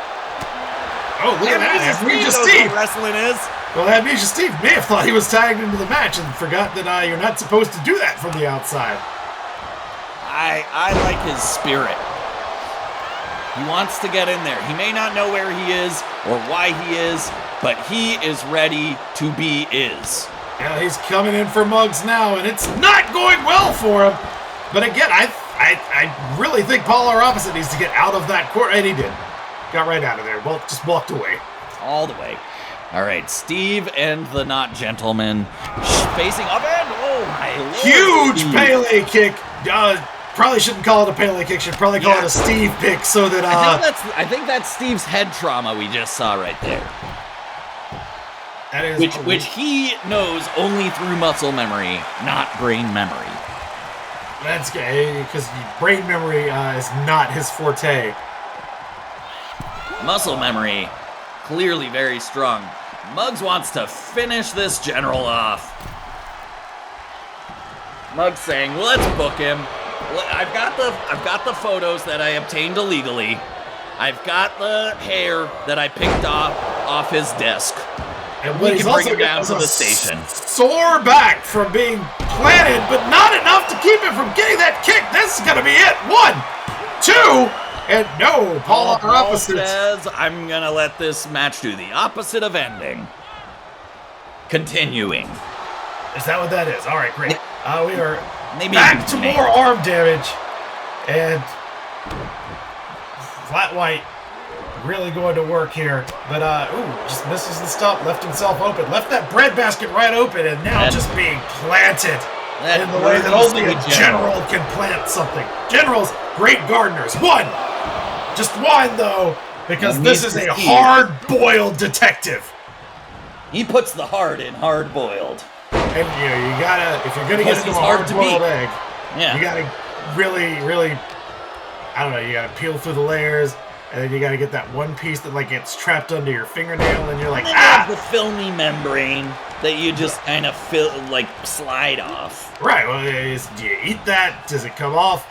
Oh, look at that. Amnesia Steve. What wrestling is. Well, Amnesia Steve may have thought he was tagged into the match and forgot that you're not supposed to do that from the outside. I like his spirit. He wants to get in there. He may not know where he is or why he is, but he is ready to be is. Yeah, he's coming in for Muggs now, and it's not going well for him. But again, I really think Polar Opposite needs to get out of that corner, and he did. Got right out of there. Well, just walked away. All the way. All right, Steve and the not gentleman facing up and oh my lord. Huge Pele kick. Probably shouldn't call it a Pele kick. Should probably call it a Steve pick so that I think that's Steve's head trauma we just saw right there. That is which he knows only through muscle memory, not brain memory. That's good, because brain memory is not his forte. Muscle memory, clearly very strong. Muggs wants to finish this general off. Muggs saying, well, let's book him. I've got the photos that I obtained illegally. I've got the hair that I picked off his desk. And we can bring him down to the station. Sore back from being planted, but not enough to keep him from getting that kick. This is going to be it. 1, 2, and no. Polar Opposite says, I'm going to let this match do the opposite of ending. Continuing. Is that what that is? All right, great. We are Maybe back to more arm damage. And Flatwhite really going to work here. But, just misses the stop, left himself open. Left that bread basket right open, and now just being planted. in the way that only a general can plant something. Generals, great gardeners. One! Just one, though, because this is a hard-boiled detective. He puts the heart in hard-boiled. And you gotta, if you're gonna get into a hard-boiled egg, you gotta really, I don't know, you gotta peel through the layers, and then you gotta get that one piece that like gets trapped under your fingernail, and you're like, and then the filmy membrane that you just kind of slide off. Right. Well, do you eat that? Does it come off?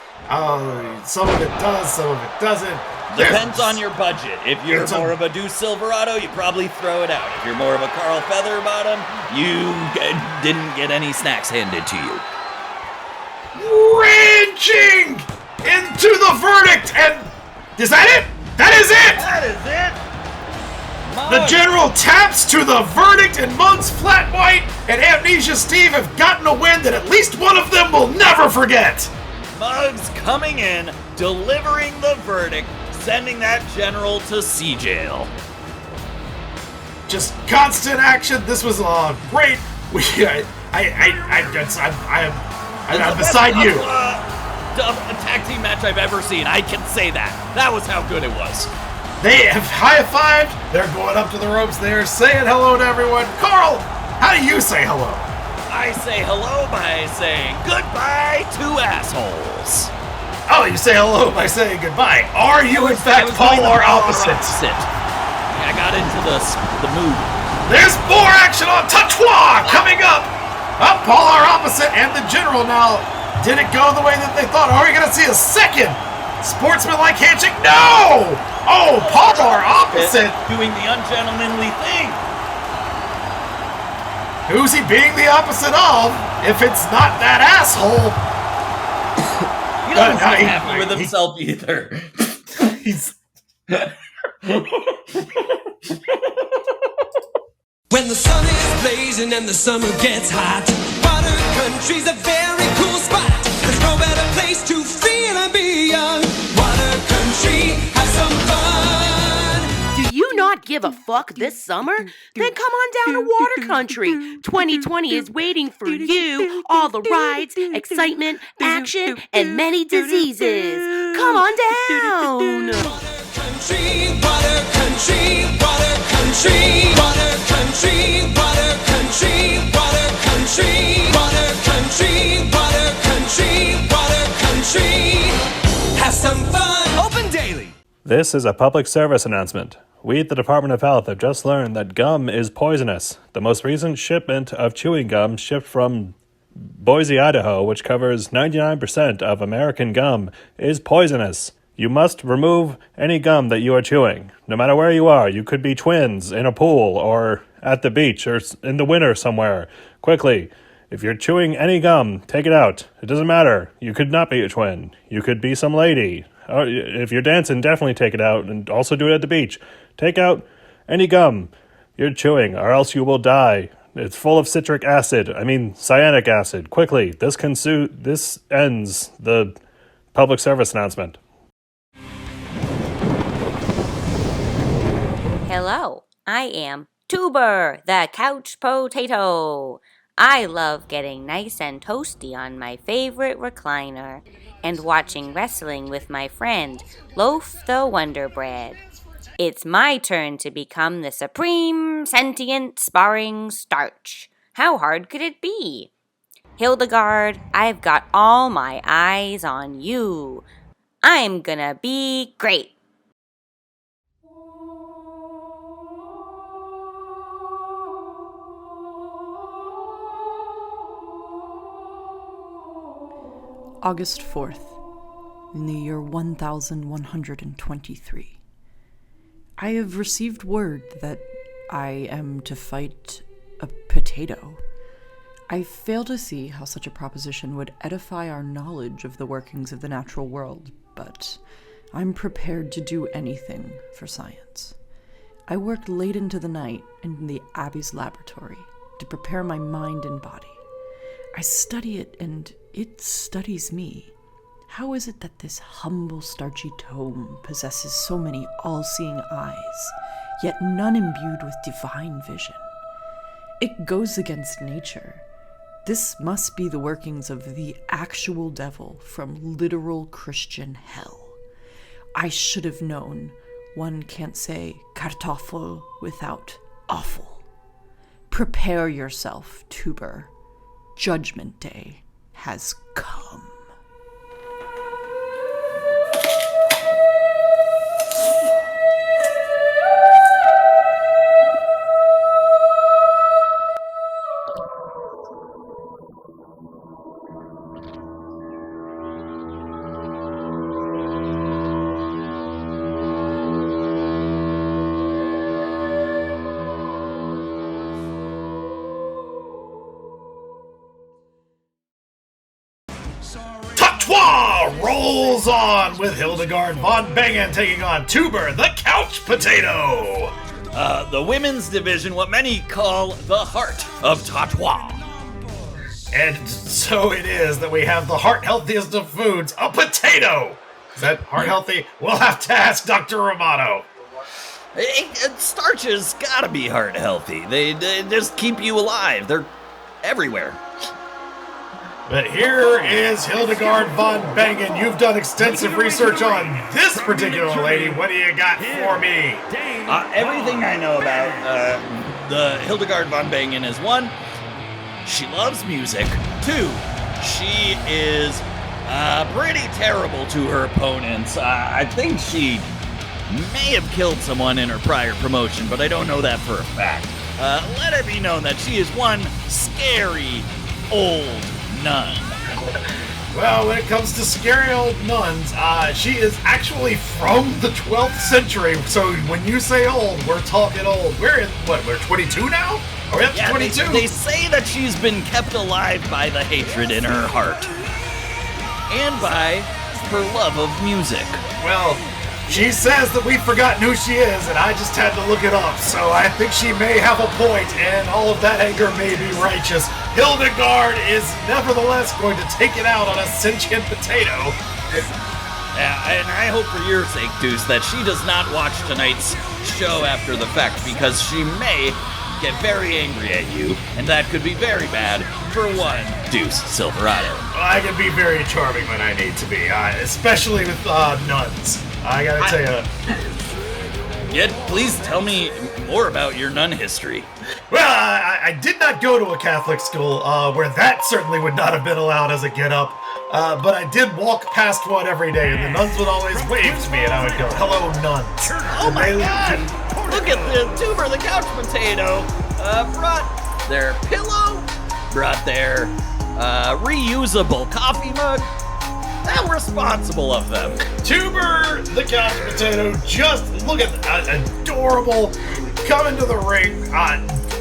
Some of it does, some of it doesn't. Depends on your budget. If you're more of a Deuce Silverado, you probably throw it out. If you're more of a Carl Featherbottom, you didn't get any snacks handed to you. Wrenching into the verdict, and is that it? That is it! That is it! The general taps to the verdict, and Muggs, Flatwhite, and Amnezia Zteve have gotten a win that at least one of them will never forget. Muggs coming in, delivering the verdict, sending that general to sea jail. Just constant action. This was great. I'm beside you. A tag team match I've ever seen. I can say that. That was how good it was. They have high-fived. They're going up to the ropes. They're saying hello to everyone. Carl, how do you say hello? I say hello by saying goodbye to assholes. Oh, you say hello by saying goodbye. Are you, in fact, polar opposites? I got into the mood. There's more action on TOTW coming up. Polar opposite and the general now. Did it go the way that they thought? Are we going to see a second sportsmanlike handshake? No! Oh, polar opposite. Doing the ungentlemanly thing. Who's he being the opposite of if it's not that asshole? He doesn't seem happy with himself either. When the sun is blazing and the summer gets hot, water country's a very cool spot. There's no better place to feel and be young. Water country, have some fun. Do you not give a fuck this summer? Then come on down to Water Country. 2020 is waiting for you. All the rides, excitement, action, and many diseases. Come on down. Water country, water country, water country, water country, water country, water country, water country, water country, water country. Have some fun. Open daily. This is a public service announcement. We at the Department of Health have just learned that gum is poisonous. The most recent shipment of chewing gum shipped from Boise, Idaho, which covers 99% of American gum, is poisonous. You must remove any gum that you are chewing. No matter where you are, you could be twins in a pool or at the beach or in the winter somewhere. Quickly, if you're chewing any gum, take it out. It doesn't matter. You could not be a twin. You could be some lady. If you're dancing, definitely take it out and also do it at the beach. Take out any gum you're chewing or else you will die. It's full of cyanic acid. Quickly, this ends the public service announcement. Hello, I am Tuber, the couch potato. I love getting nice and toasty on my favorite recliner and watching wrestling with my friend, Loaf the Wonder Bread. It's my turn to become the supreme sentient sparring starch. How hard could it be? Hildegard, I've got all my eyes on you. I'm gonna be great. August 4th, in the year 1123. I have received word that I am to fight a potato. I fail to see how such a proposition would edify our knowledge of the workings of the natural world, but I'm prepared to do anything for science. I worked late into the night in the Abbey's laboratory to prepare my mind and body. I study it and it studies me. How is it that this humble, starchy tome possesses so many all-seeing eyes, yet none imbued with divine vision? It goes against nature. This must be the workings of the actual devil from literal Christian hell. I should have known. One can't say Kartoffel without awful. Prepare yourself, Tuber. Judgment Day has come. TOTW rolls on with Hildegard von Bangin taking on Tuber, the couch potato. The women's division, what many call the heart of TOTW. And so it is that we have the heart healthiest of foods, a potato. Is that heart healthy? We'll have to ask Dr. Romano. Starch has gotta be heart healthy. They just keep you alive. They're everywhere. But here is Hildegard von Bangin. You've done extensive research on this particular lady. What do you got for me? Everything I know about the Hildegard von Bangin is 1, she loves music. 2, she is pretty terrible to her opponents. I think she may have killed someone in her prior promotion, but I don't know that for a fact. Let it be known that she is one scary old nun. Well, when it comes to scary old nuns, she is actually from the 12th century. So when you say old, we're talking old. We're in, we're 22 now? Are we up to 22? They say that she's been kept alive by the hatred in her heart. And by her love of music. Well, she says that we've forgotten who she is, and I just had to look it up, so I think she may have a point, and all of that anger may be righteous. Hildegard is nevertheless going to take it out on a sentient potato. And I hope for your sake, Deuce, that she does not watch tonight's show after the fact, because she may get very angry at you, and that could be very bad for one Deuce Silverado. Well, I can be very charming when I need to be, especially with nuns. I gotta tell you. Yet, please tell me more about your nun history. Well, I did not go to a Catholic school, where that certainly would not have been allowed as a get-up. But I did walk past one every day, and the nuns would always wave to me, and I would go, "Hello, nuns." Oh my God! Look at the Tuber, the couch potato. Brought their pillow, brought their reusable coffee mug. How responsible of them. Tuber, the couch potato, just look at that, adorable, coming to the ring.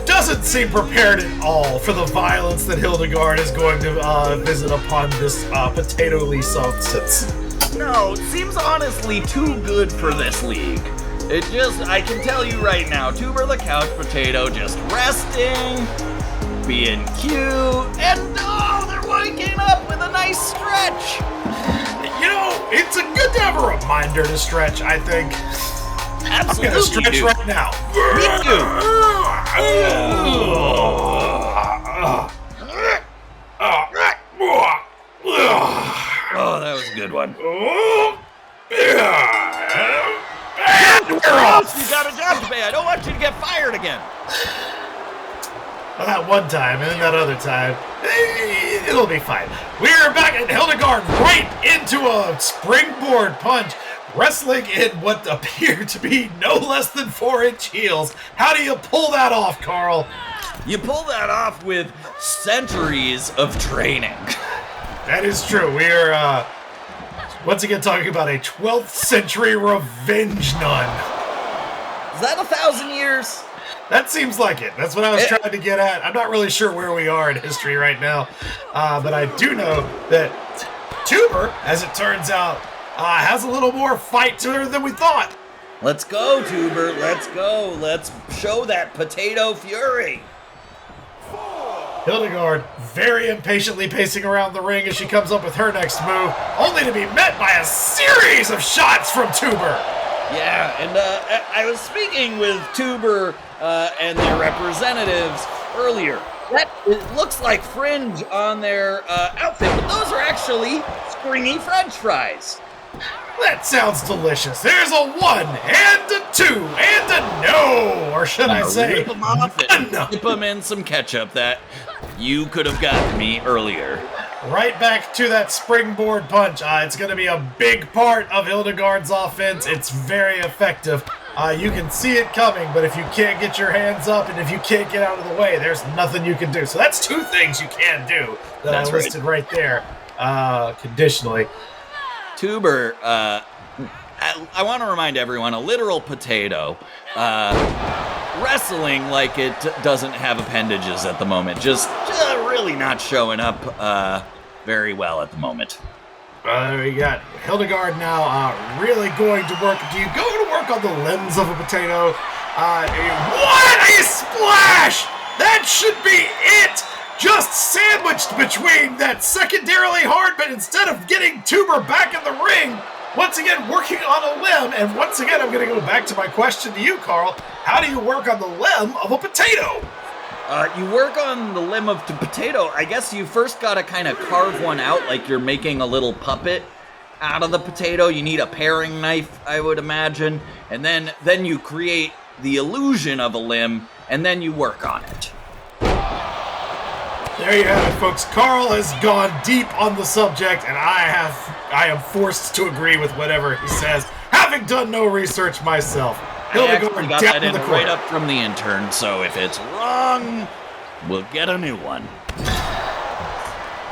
Doesn't seem prepared at all for the violence that Hildegard is going to visit upon this potato-ly substance. No, it seems honestly too good for this league. I can tell you right now, Tuber the couch potato just resting, being cute, and they're waking up with a nice stretch. You know, it's good to have a reminder to stretch, I think. Absolutely. I'm gonna stretch right now. Me too. Oh, that was a good one. You got a job to pay. I don't want you to get fired again. Well, that one time, and then that other time, it'll be fine. We're back at Hildegard, right into a springboard punch, wrestling in what appear to be no less than 4-inch heels. How do you pull that off, Carl? You pull that off with centuries of training. That is true. We are, once again, talking about a 12th century revenge nun. Is that 1,000 years? That seems like it. That's what I was trying to get at. I'm not really sure where we are in history right now, but I do know that Tuber, as it turns out, has a little more fight to her than we thought. Let's go, Tuber. Let's go. Let's show that potato fury. Hildegard very impatiently pacing around the ring as she comes up with her next move, only to be met by a series of shots from Tuber. Yeah, and I was speaking with Tuber and their representatives earlier, it looks like fringe on their outfit, but those are actually springy French fries. That sounds delicious. There's a 1 and a 2 and a no, or should I say, rip them off and dip them in some ketchup that you could have gotten me earlier. Right back to that springboard punch. It's going to be a big part of Hildegard's offense. It's very effective. You can see it coming, but if you can't get your hands up and if you can't get out of the way, there's nothing you can do. So that's 2 things you can do that I listed right there, conditionally. Tuber, I want to remind everyone, a literal potato, wrestling like it doesn't have appendages at the moment, just really not showing up very well at the moment. We got Hildegard now really going to work. Do you go to work on the limbs of a potato? What a splash! That should be it! Just sandwiched between that secondarily hard, but instead of getting Tuber back in the ring, once again working on a limb, and once again I'm going to go back to my question to you, Carl. How do you work on the limb of a potato? You work on the limb of the potato. I guess you first got to kind of carve one out like you're making a little puppet out of the potato. You need a paring knife, I would imagine, and then you create the illusion of a limb, and then you work on it. There you have it, folks. Carl has gone deep on the subject, and I am forced to agree with whatever he says, having done no research myself. I actually got that in right up from the intern, so if it's wrong, we'll get a new one.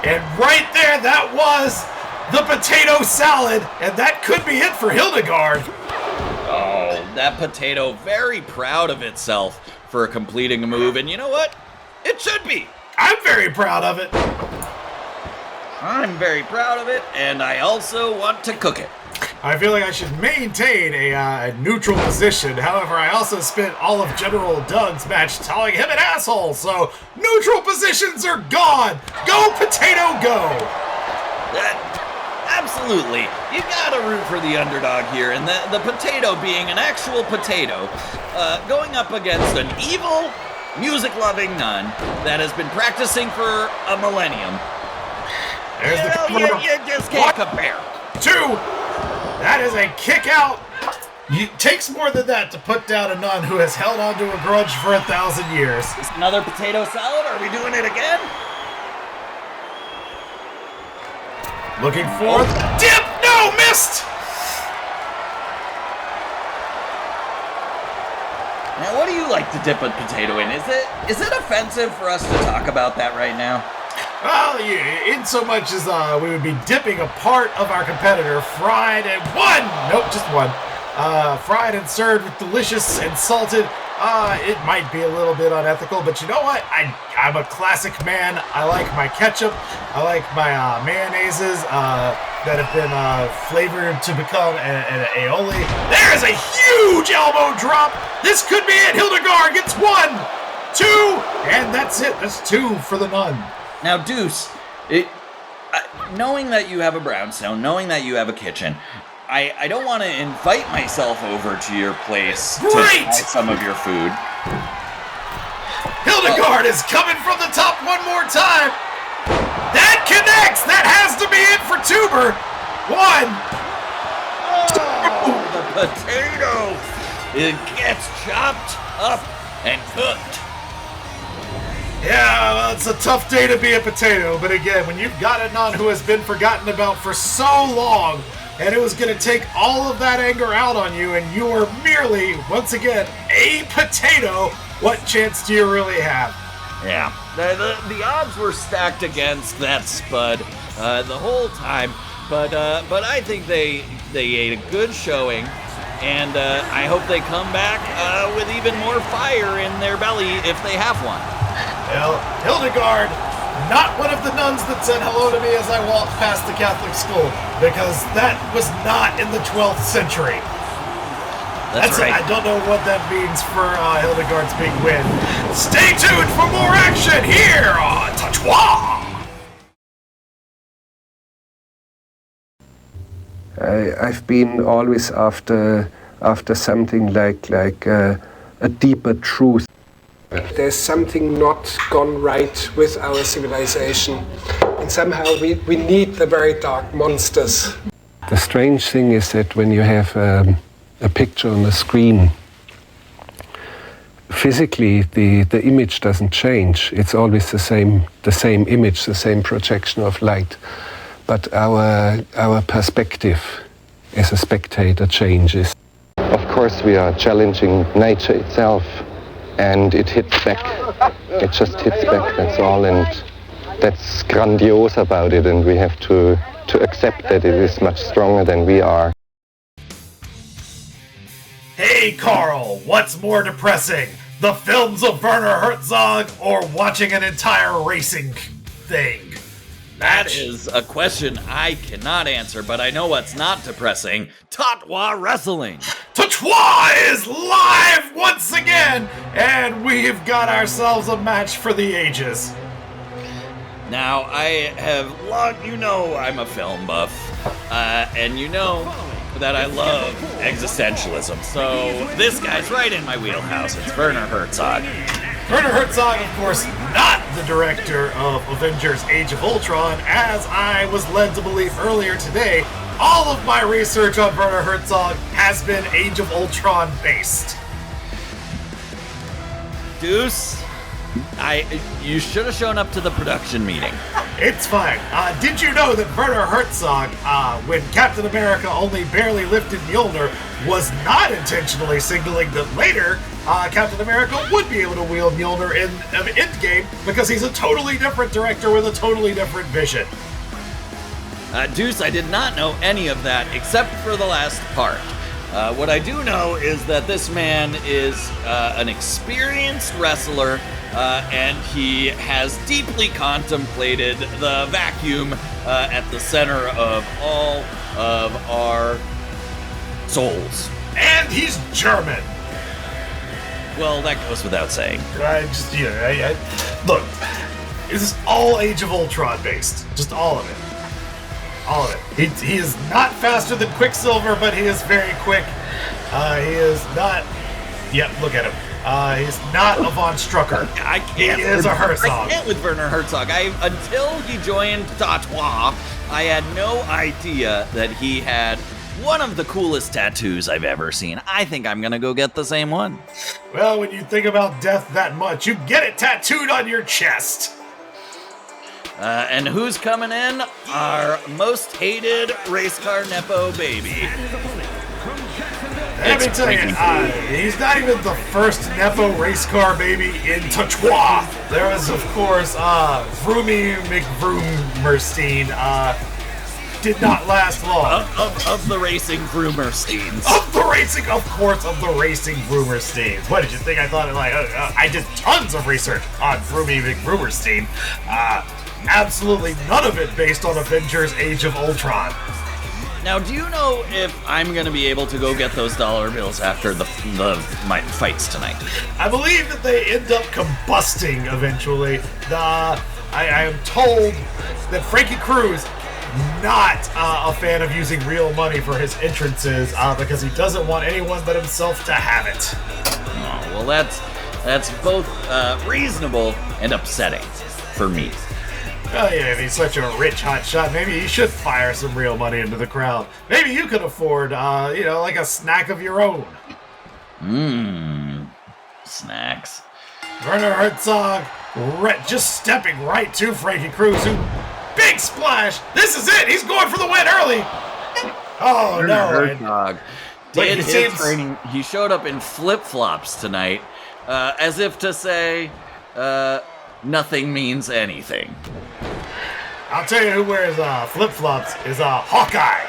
And right there, that was the potato salad, and that could be it for Hildegard. Oh, that potato very proud of itself for completing a move, and you know what? It should be. I'm very proud of it. I'm very proud of it, and I also want to cook it. I feel like I should maintain a neutral position. However, I also spent all of General Doug's match telling him an asshole, so neutral positions are gone. Go, potato, go. Absolutely. You gotta root for the underdog here, and the potato being an actual potato, going up against an evil, music-loving nun that has been practicing for a millennium. There's you just can't compare. 2. That is a kick out. It takes more than that to put down a nun who has held on to a grudge for 1,000 years. Is another potato salad? Are we doing it again? Looking for the dip. No, missed. Now, what do you like to dip a potato in? Is it offensive for us to talk about that right now? Well, in so much as we would be dipping a part of our competitor, fried and just one. Fried and served with delicious and salted. It might be a little bit unethical, but you know what? I'm a classic man. I like my ketchup. I like my mayonnaises that have been flavored to become an aioli. There is a huge elbow drop. This could be it. Hildegard gets 1, 2, and that's it. That's 2 for the nun. Now, Deuce, knowing that you have a brownstone, knowing that you have a kitchen, I don't want to invite myself over to your place to try some of your food. Hildegard is coming from the top one more time. That connects. That has to be it for Tuber. 1. Oh, the potato. It gets chopped up and cooked. Yeah, well, it's a tough day to be a potato, but again, when you've got a nun who has been forgotten about for so long, and it was going to take all of that anger out on you, and you are merely, once again, a potato, what chance do you really have? Yeah, the odds were stacked against that spud the whole time, but I think they ate a good showing, and I hope they come back with even more fire in their belly if they have one. Well, Hildegard, not one of the nuns that said hello to me as I walked past the Catholic school, because that was not in the 12th century. That's right. I don't know what that means for Hildegard's big win. Stay tuned for more action here on TOTW! I've been always after something like a deeper truth. There's something not gone right with our civilization, and somehow we need the very dark monsters. The strange thing is that when you have a picture on the screen, physically the image doesn't change. It's always the same image, the same projection of light. But our perspective as a spectator changes. Of course we are challenging nature itself, and it hits back. It just hits back, that's all, and that's grandiose about it, and we have to accept that it is much stronger than we are. Hey Carl, what's more depressing? The films of Werner Herzog or watching an entire racing thing? That is a question I cannot answer, but I know what's not depressing. TOTW Wrestling. TOTW is live once again, and we've got ourselves a match for the ages. Now, I have I'm a film buff, and you know that I love existentialism, so this guy's right in my wheelhouse. It's Werner Herzog. Werner Herzog, of course, not the director of Avengers Age of Ultron, as I was led to believe earlier today. All of my research on Werner Herzog has been Age of Ultron based. Deuce, you should have shown up to the production meeting. It's fine. Did you know that Werner Herzog, when Captain America only barely lifted Mjolnir, was not intentionally signaling that later Captain America would be able to wield Mjolnir in Endgame because he's a totally different director with a totally different vision? Deuce, I did not know any of that except for the last part. What I do know is that this man is an experienced wrestler, and he has deeply contemplated the vacuum at the center of all of our souls. And he's German. Well, that goes without saying. Look, this is all Age of Ultron based. Just all of it. All of it. He is not faster than Quicksilver, but he is very quick. He is not... Yep, look at him. He's not a Von Strucker. I can't. He is a Herzog. I can't with Werner Herzog. Until he joined TOTW, I had no idea that he had one of the coolest tattoos I've ever seen. I think I'm gonna go get the same one. Well, when you think about death that much, you get it tattooed on your chest. And who's coming in? Our most hated race car Nepo baby. Let me tell you, he's not even the first Nepo race car baby in TOTW. There is, of course, Vroomy McVroomerstein. Did not last long. Of the racing Vroomersteins. Of the racing Vroomersteins. What did you think? I thought, I did tons of research on Vroomy McVroomerstein. Absolutely none of it based on Avengers Age of Ultron. Now, do you know if I'm going to be able to go get those dollar bills after my fights tonight? I believe that they end up combusting eventually. I am told that Frankie Cruz not a fan of using real money for his entrances because he doesn't want anyone but himself to have it. Oh, well, that's both reasonable and upsetting for me. Oh yeah, if he's such a rich hotshot, maybe he should fire some real money into the crowd. Maybe you could afford, like a snack of your own. Snacks. Werner Herzog just stepping right to Frankie Cruz, who big splash. This is it. He's going for the win early. Oh Werner no! Herzog did his training. He showed up in flip-flops tonight, as if to say, nothing means anything. I'll tell you who wears flip-flops is Hawkeye.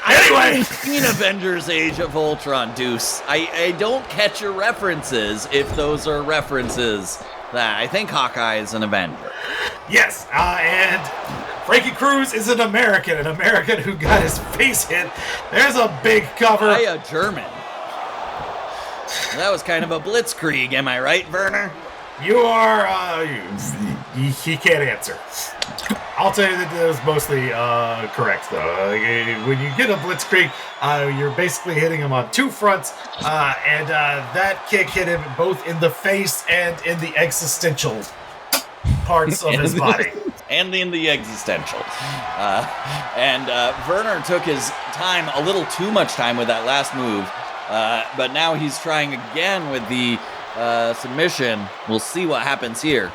Anyway, in Avengers Age of Ultron, Deuce, I don't catch your references if those are references that I think Hawkeye is an Avenger. Yes, and Frankie Cruz is an American who got his face hit. There's a big cover. By a German. That was kind of a blitzkrieg, am I right, Werner? You are, he can't answer. I'll tell you that was mostly correct, though. When you get a blitzkrieg, you're basically hitting him on two fronts, and that kick hit him both in the face and in the existential parts of his body. And in the existential. Werner took his time, a little too much time with that last move, but now he's trying again with the submission. We'll see what happens here.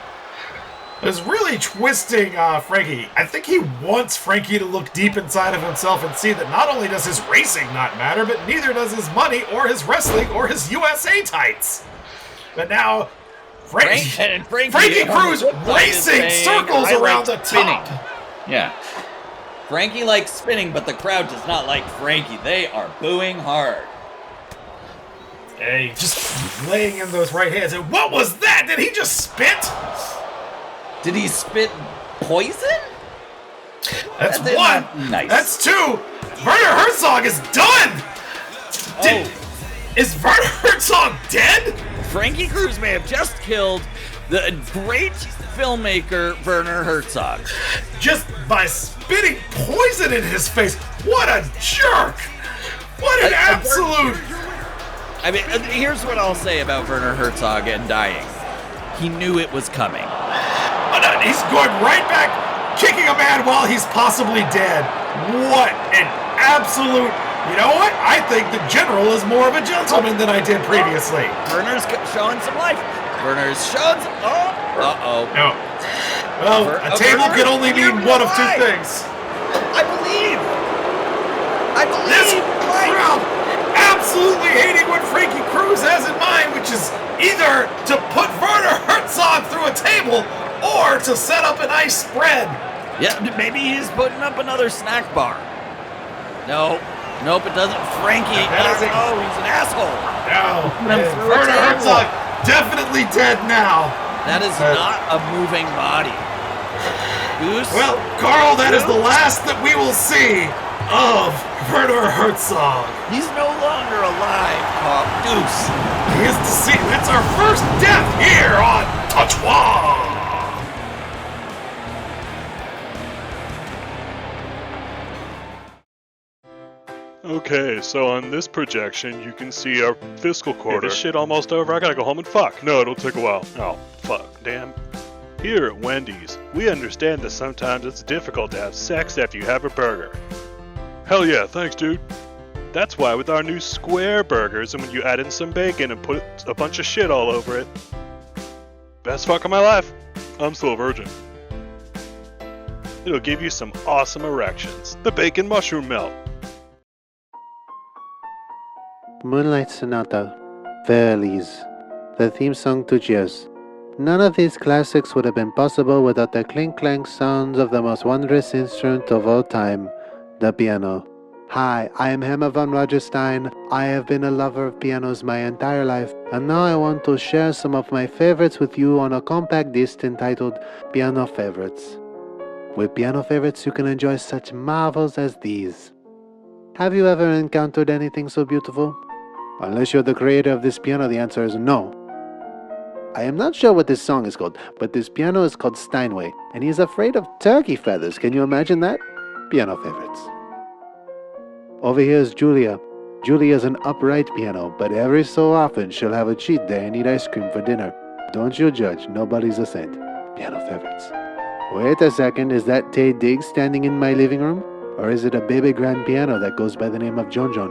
Is really twisting Frankie. I think he wants Frankie to look deep inside of himself and see that not only does his racing not matter, but neither does his money or his wrestling or his USA tights. But now, Frankie Cruz racing circles around the top. Yeah. Frankie likes spinning, but the crowd does not like Frankie. They are booing hard. Hey, just laying in those right hands. And what was that? Did he just spit? Did he spit poison? That's one. Nice. That's two. Werner Herzog is done. Is Werner Herzog dead? Frankie Cruz may have just killed the great filmmaker Werner Herzog. Just by spitting poison in his face. What a jerk. What an absolute... I mean, here's what I'll say about Werner Herzog and dying. He knew it was coming. He's going right back, kicking a man while he's possibly dead. What an absolute... You know what? I think the general is more of a gentleman than I did previously. Werner's showing some life. Werner's showing some... Uh-oh. No. Well, a table can only mean one of two things. I believe. This crowd absolutely hating what Frankie Cruz has in mind, which is either to put Werner Herzog through a table or to set up an ice spread. Yeah, maybe he's putting up another snack bar. Nope, it doesn't. Frankie, he's an asshole. No, Werner Herzog definitely dead now. That is not a moving body. Goose? Well, Carl, that is the last that we will see of Werner Herzog. He's no longer alive, Goose. He is deceased. That's our first death here on TOTW. Okay, so on this projection, you can see our fiscal quarter. Hey, this shit almost over. I gotta go home and fuck. No, it'll take a while. Oh, fuck. Damn. Here at Wendy's, we understand that sometimes it's difficult to have sex after you have a burger. Hell yeah, thanks, dude. That's why with our new square burgers, and when you add in some bacon and put a bunch of shit all over it, best fuck of my life. I'm still a virgin. It'll give you some awesome erections. The bacon mushroom melt. Moonlight Sonata, Verlies, the theme song to Cheers. None of these classics would have been possible without the clink-clank sounds of the most wondrous instrument of all time, the piano. Hi, I am Hammer von Rogerstein. I have been a lover of pianos my entire life, and now I want to share some of my favorites with you on a compact disc entitled Piano Favorites. With Piano Favorites, you can enjoy such marvels as these. Have you ever encountered anything so beautiful? Unless you're the creator of this piano, the answer is no. I am not sure what this song is called, but this piano is called Steinway, and he is afraid of turkey feathers. Can you imagine that? Piano Favorites. Over here is Julia. Julia is an upright piano, but every so often she'll have a cheat day and eat ice cream for dinner. Don't you judge, nobody's a saint. Piano Favorites. Wait a second, is that Tay Diggs standing in my living room? Or is it a baby grand piano that goes by the name of John John?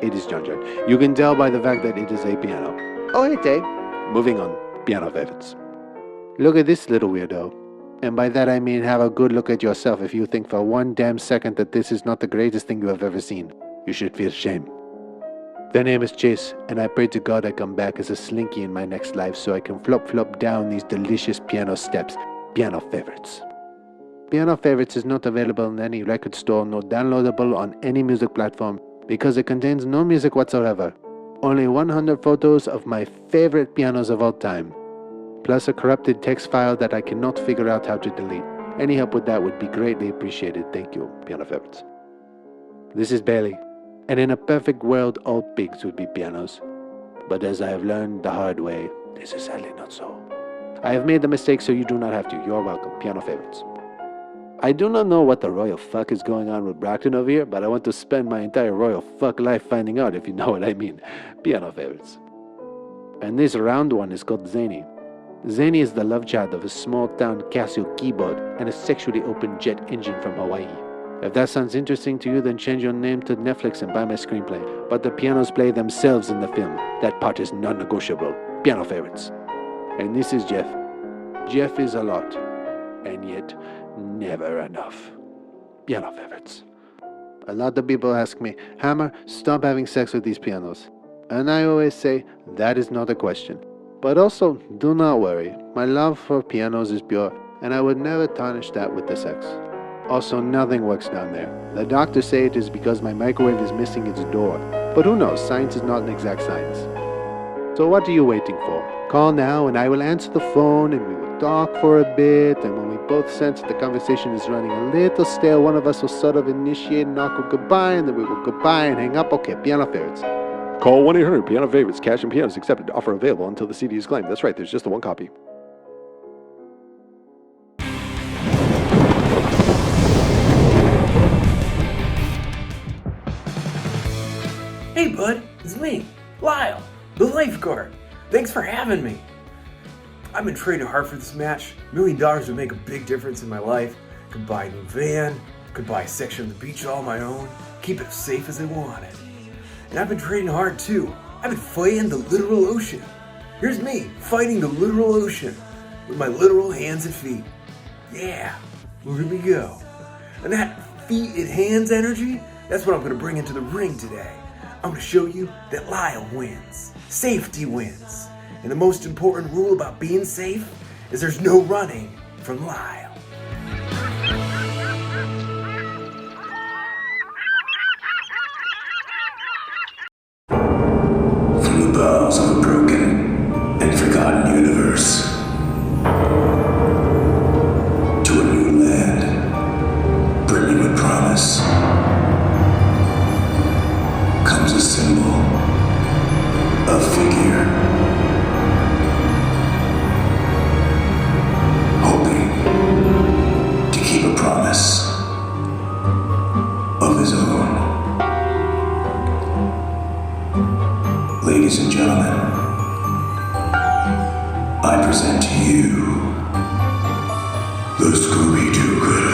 It is John John. You can tell by the fact that it is a piano. Oh, hey, Tay. Moving on. Piano Favorites. Look at this little weirdo. And by that I mean have a good look at yourself if you think for one damn second that this is not the greatest thing you have ever seen. You should feel shame. Their name is Chase, and I pray to God I come back as a slinky in my next life so I can flop down these delicious piano steps. Piano Favorites. Piano Favorites is not available in any record store nor downloadable on any music platform because it contains no music whatsoever. Only 100 photos of my favorite pianos of all time, plus a corrupted text file that I cannot figure out how to delete. Any help with that would be greatly appreciated. Thank you, Piano Favorites. This is Bailey, and in a perfect world, all pigs would be pianos. But as I have learned the hard way, this is sadly not so. I have made the mistake so you do not have to. You're welcome, Piano Favorites. I do not know what the royal fuck is going on with Brockton over here, but I want to spend my entire royal fuck life finding out, if you know what I mean. Piano favorites. And this round one is called Zany. Zany is the love child of a small-town Casio keyboard and a sexually open jet engine from Hawaii. If that sounds interesting to you, then change your name to Netflix and buy my screenplay. But the pianos play themselves in the film. That part is non-negotiable. Piano favorites. And this is Jeff. Jeff is a lot, and yet never enough. Piano favorites. A lot of people ask me, Hammer, stop having sex with these pianos. And I always say, that is not a question. But also, do not worry. My love for pianos is pure, and I would never tarnish that with the sex. Also, nothing works down there. The doctors say it is because my microwave is missing its door. But who knows? Science is not an exact science. So what are you waiting for? Call now and I will answer the phone and we will talk for a bit, and when we both sense that the conversation is running a little stale, one of us will sort of initiate and knock a goodbye, and then we will goodbye and hang up. Okay, piano favorites. Call 1-800 Favorites. Cash and pianos accepted. Offer available until the CD is claimed. That's right, there's just the one copy. Hey bud, it's me, Lyle, the lifeguard. Thanks for having me. I've been training hard for this match. $1 million would make a big difference in my life. Could buy a new van, could buy a section of the beach all my own, keep it as safe as I want it. And I've been training hard too. I've been fighting the literal ocean. Here's me, fighting the literal ocean with my literal hands and feet. Yeah, look at me go. And that feet and hands energy, that's what I'm gonna bring into the ring today. I'm gonna show you that Lyle wins. Safety wins. And the most important rule about being safe is there's no running from Lyle. From the bowels of a broken and forgotten universe to a new land brimming with promise comes a symbol, a figure, hoping to keep a promise of his own. Ladies and gentlemen, I present to you the Scooby-Doo Critter.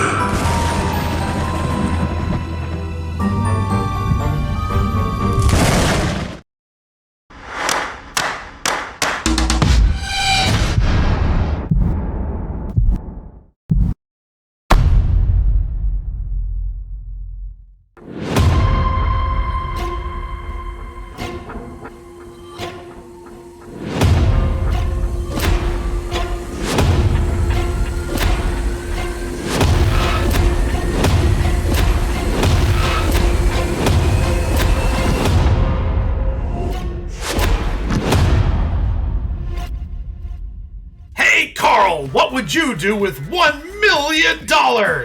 What would you do with $1 million?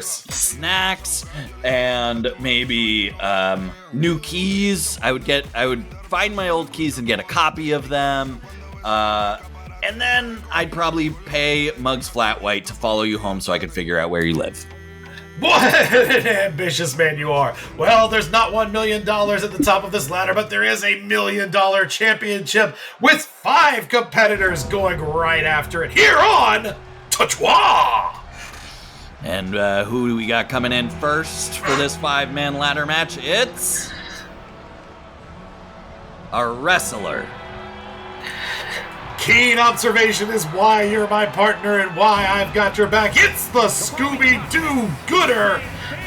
Snacks and maybe new keys. I would find my old keys and get a copy of them. And then I'd probably pay Muggs Flatwhite to follow you home so I could figure out where you live. What an ambitious man you are. Well, there's not $1 million at the top of this ladder, but there is a $1 million championship with 5 competitors going right after it here on TOTW. And who do we got coming in first for this 5-man ladder match? It's a wrestler. Keen observation is why you're my partner and why I've got your back. It's the Scooby-Doo Gooder.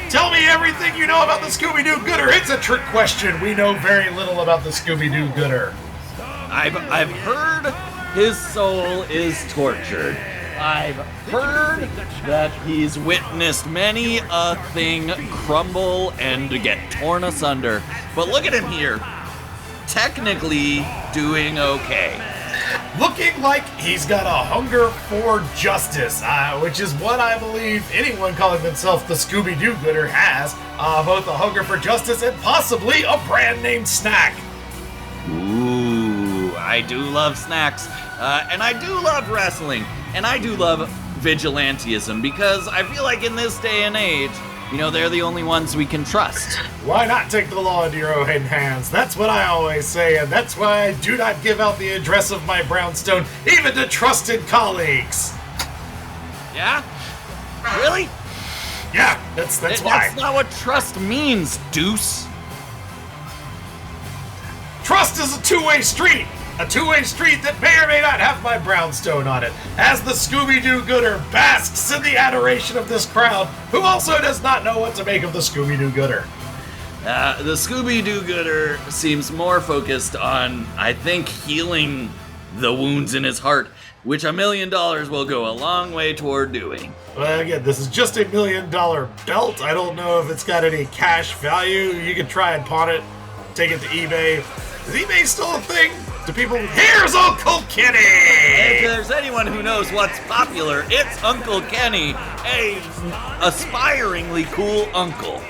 Tell me everything you know about the Scooby-Doo Gooder. It's a trick question. We know very little about the Scooby-Doo Gooder. I've heard his soul is tortured. I've heard that he's witnessed many a thing crumble and get torn asunder. But look at him here. Technically doing okay. Looking like he's got a hunger for justice, which is what I believe anyone calling themselves the Scooby-Doo Gooder has. Both a hunger for justice and possibly a brand name snack. Ooh, I do love snacks. And I do love wrestling. And I do love vigilantism, because I feel like in this day and age, they're the only ones we can trust. Why not take the law into your own hands? That's what I always say, and that's why I do not give out the address of my brownstone, even to trusted colleagues. Yeah? Really? Yeah, that's why. That's not what trust means, Deuce. Trust is a two-way street. A two-way street that may or may not have my brownstone on it, as the Scooby-Doo gooder basks in the adoration of this crowd, who also does not know what to make of the Scooby-Doo gooder. The Scooby-Doo gooder seems more focused on, I think, healing the wounds in his heart, which $1 million will go a long way toward doing. Well, again, this is just $1 million belt. I don't know if it's got any cash value. You can try and pawn it, take it to eBay. Is eBay still a thing? Do people... Here's Uncle Kenny! If there's anyone who knows what's popular, it's Uncle Kenny, a aspiringly cool uncle.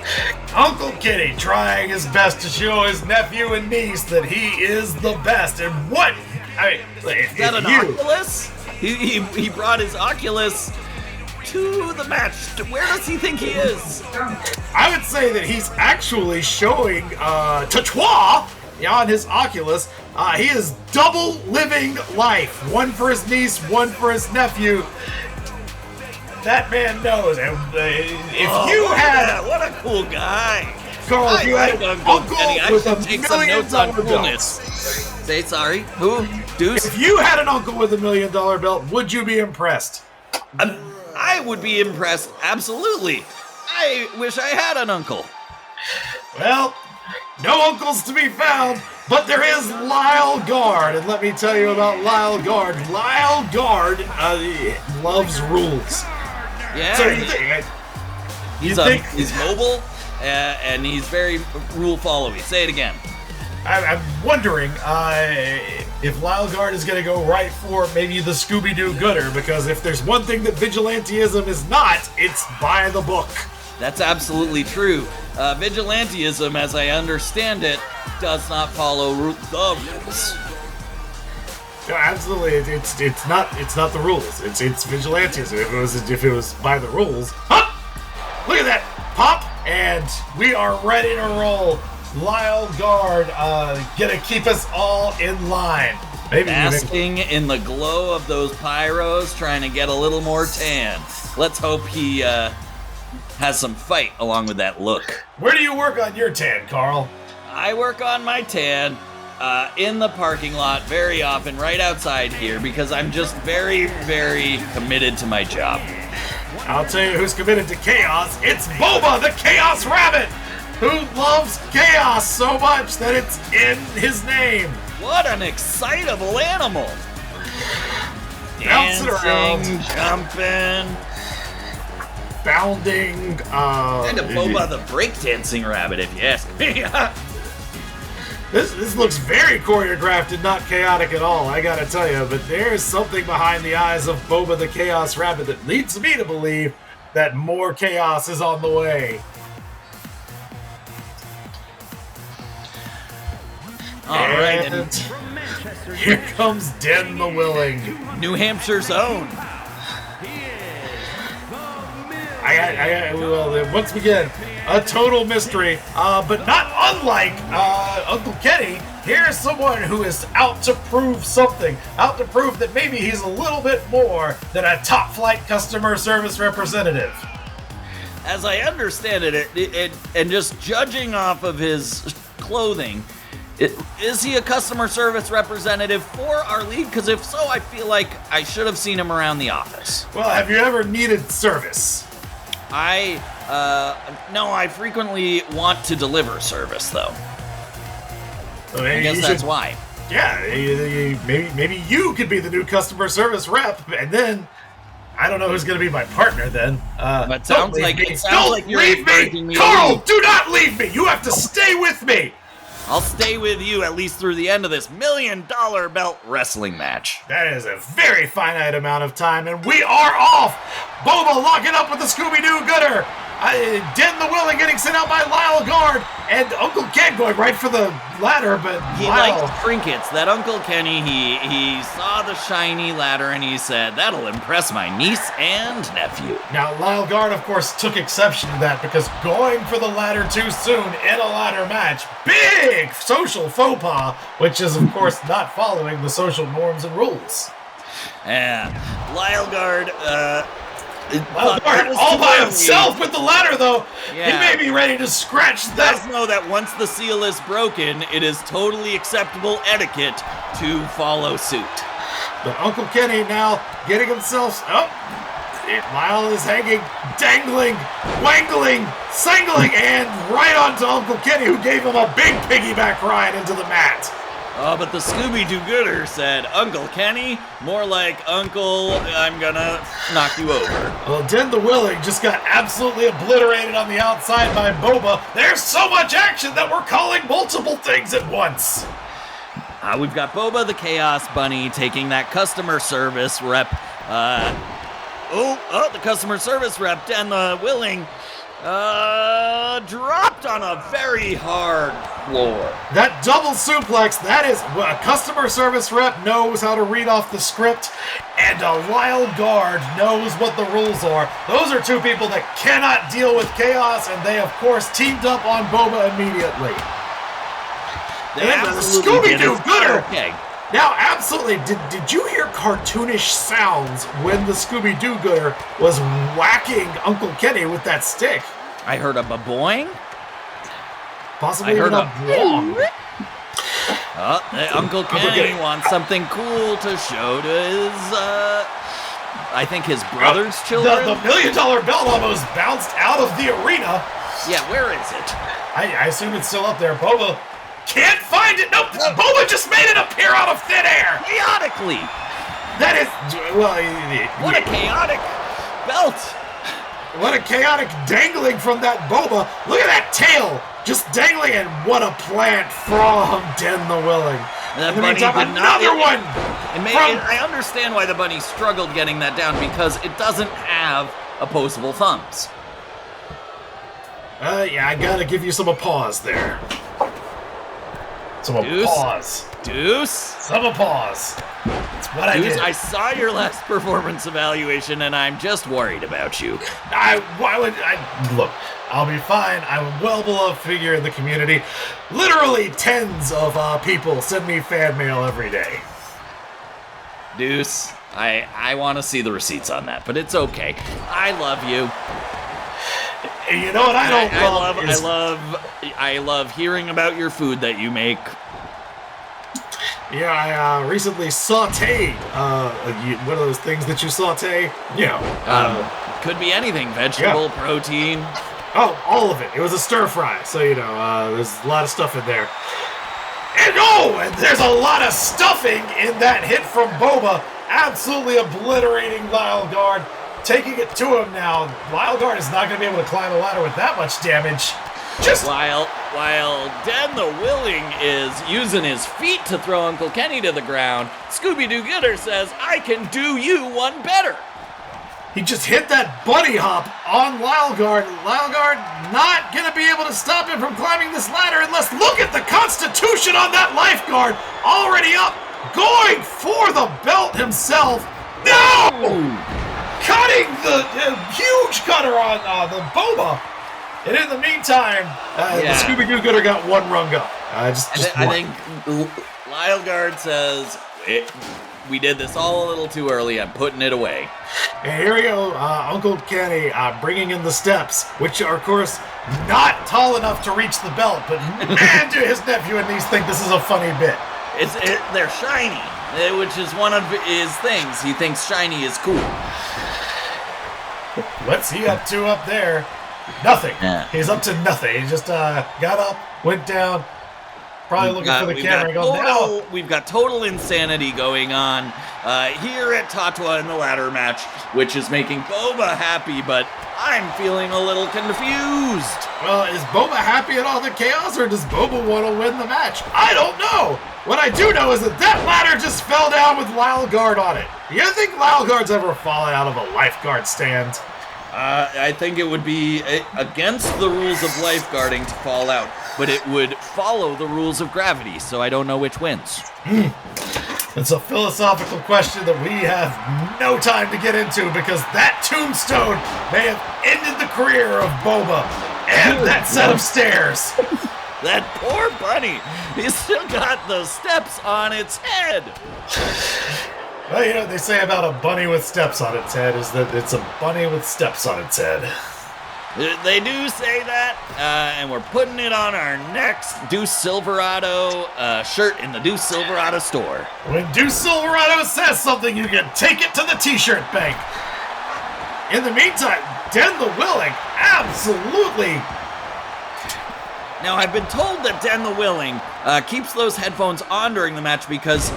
Uncle Kenny trying his best to show his nephew and niece that he is the best. And what... Is that an Oculus? He brought his Oculus to the match. Where does he think he is? I would say that he's actually showing TOTW on his Oculus. He is double living life. One for his niece, one for his nephew. That man knows. And if you had... What a cool guy. Carl, if you had an uncle Kenny, I with should $1 take some notes on million coolness. belt. Say sorry? Who? Deuce? If you had an uncle with $1 million belt, would you be impressed? I would be impressed, absolutely. I wish I had an uncle. Well, no uncles to be found, but there is Lyle Guard, and let me tell you about Lyle Guard. Lyle Guard loves rules. Yeah. So he's mobile, and he's very rule-followy. Say it again. I'm wondering if Lyle Guard is going to go right for maybe the Scooby-Doo gooder, because if there's one thing that vigilantism is not, it's by the book. That's absolutely true. Vigilantism, as I understand it, does not follow the rules. No, absolutely, it's not the rules. It's vigilantism. If it was by the rules, huh? Look at that pop, and we are ready to roll. Lyle Guard, gonna keep us all in line. Maybe basking in the glow of those pyros, trying to get a little more tan. Let's hope he has some fight along with that look. Where do you work on your tan, Carl? I work on my tan in the parking lot very often, right outside here, because I'm just very, very committed to my job. I'll tell you who's committed to chaos. It's Boba, the Chaos Rabbit, who loves chaos so much that it's in his name. What an excitable animal! Bouncing around, jumping, bounding. Kind of Boba the breakdancing rabbit, if you ask me. This looks very choreographed and not chaotic at all, I gotta tell you, but there's something behind the eyes of Boba the Chaos Rabbit that leads me to believe that more chaos is on the way. Alright, and here comes Den the Willing. New Hampshire's own. Well, once again, a total mystery, but not unlike Uncle Kenny. Here's someone who is out to prove something, out to prove that maybe he's a little bit more than a top-flight customer service representative. As I understand it, and just judging off of his clothing, is he a customer service representative for our league? Because if so, I feel like I should have seen him around the office. Well, have you ever needed service? No, I frequently want to deliver service, though. Well, I guess that's why. Yeah, maybe you could be the new customer service rep, and then I don't know who's going to be my partner then. But sounds like you're leave me, Carl! Do not leave me! You have to stay with me! I'll stay with you at least through the end of this $1 million belt wrestling match. That is a very finite amount of time, and we are off! Boba locking up with the Scooby-Doo gooder! Den the Willing getting sent out by Lyle Guard, and Uncle Ken going right for the ladder, but He Lyle... likes trinkets. That Uncle Kenny, he saw the shiny ladder and he said, that'll impress my niece and nephew. Now, Lyle Guard, of course, took exception to that because going for the ladder too soon in a ladder match, big social faux pas, which is, of course, not following the social norms and rules. Yeah, Lyle Guard, Lyle Guard all by himself with the ladder, though. Yeah. He may be ready to scratch that. Let's know that once the seal is broken, it is totally acceptable etiquette to follow suit. But Uncle Kenny now getting himself... Oh, Lyle is hanging, dangling, wangling, sangling, and right onto Uncle Kenny, who gave him a big piggyback ride into the mat. Oh, but the Scooby-Doo gooder said, Uncle Kenny, more like Uncle, I'm gonna knock you over. Well, Den the Willing just got absolutely obliterated on the outside by Boba. There's so much action that we're calling multiple things at once. We've got Boba the Chaos Bunny taking that customer service rep. The customer service rep, Den the Willing, dropped on a very hard floor. That double suplex, that is a customer service rep knows how to read off the script, and a Lyle Guard knows what the rules are. Those are two people that cannot deal with chaos, and they, of course, teamed up on Boba immediately. And the Scooby-Doo gooder! Okay. Now, absolutely, did you hear cartoonish sounds when the Scooby-Doo gooder was whacking Uncle Kenny with that stick? I heard a baboing. Possibly even a blong. Uncle Kenny wants something cool to show to his, I think his brother's children. The $1 million belt almost bounced out of the arena. Yeah, where is it? I assume it's still up there. Boba can't find it. Nope, Boba just made it appear out of thin air. Chaotically. That is, well... What a chaotic belt. What a chaotic dangling from that Boba. Look at that tail. Just dangling, and what a plant from Den the Willing. That And then bunny we have did not- another one. I understand why the bunny struggled getting that down, because it doesn't have opposable thumbs. Yeah, I gotta give you some applause there. Some applause. Deuce? Some applause. That's what I did. I saw your last performance evaluation, and I'm just worried about you. Look, I'll be fine. I'm a well-beloved figure in the community. Literally tens of people send me fan mail every day. Deuce, I want to see the receipts on that, but it's okay. I love you. You know what I love hearing about your food that you make. Yeah, I recently sauteed, one of those things that you saute, Could be anything, vegetable, protein. Oh, all of it. It was a stir fry, so, there's a lot of stuff in there. And there's a lot of stuffing in that hit from Boba, absolutely obliterating Lyle Guard, taking it to him now. Lyle Guard is not going to be able to climb a ladder with that much damage. While Den the Willing is using his feet to throw Uncle Kenny to the ground, Scooby-Doo Gooder says, I can do you one better. He just hit that bunny hop on Lyle Guard. Lyle Guard not going to be able to stop him from climbing this ladder unless, look at the constitution on that lifeguard. Already up, going for the belt himself. No! Cutting the huge cutter on the Boba. And in the meantime, the Scooby-Doo gooder got one rung up. I think Lyle Guard says, we did this all a little too early. I'm putting it away. And here we go, Uncle Kenny bringing in the steps, which are, of course, not tall enough to reach the belt. But man, do his nephew and niece think this is a funny bit. They're shiny, which is one of his things. He thinks shiny is cool. What's he up to up there? Nothing. Yeah. He's up to nothing. He just got up, went down, probably looking for the camera. We've got total insanity going on here at TOTW in the ladder match, which is making Boba happy, but I'm feeling a little confused. Well, is Boba happy at all the chaos, or does Boba want to win the match? I don't know. What I do know is that ladder just fell down with Lyle Guard on it. You think Lyle Guard's ever fallen out of a lifeguard stand? I think it would be against the rules of lifeguarding to fall out, but it would follow the rules of gravity, so I don't know which wins. It's a philosophical question that we have no time to get into because that tombstone may have ended the career of Boba and that set of stairs. That poor bunny! He's still got those steps on its head! Well, you know what they say about a bunny with steps on its head is that it's a bunny with steps on its head. They do say that, and we're putting it on our next Deuce Silverado shirt in the Deuce Silverado store. When Deuce Silverado says something, you can take it to the t-shirt bank. In the meantime, Den the Willing absolutely... Now, I've been told that Den the Willing keeps those headphones on during the match because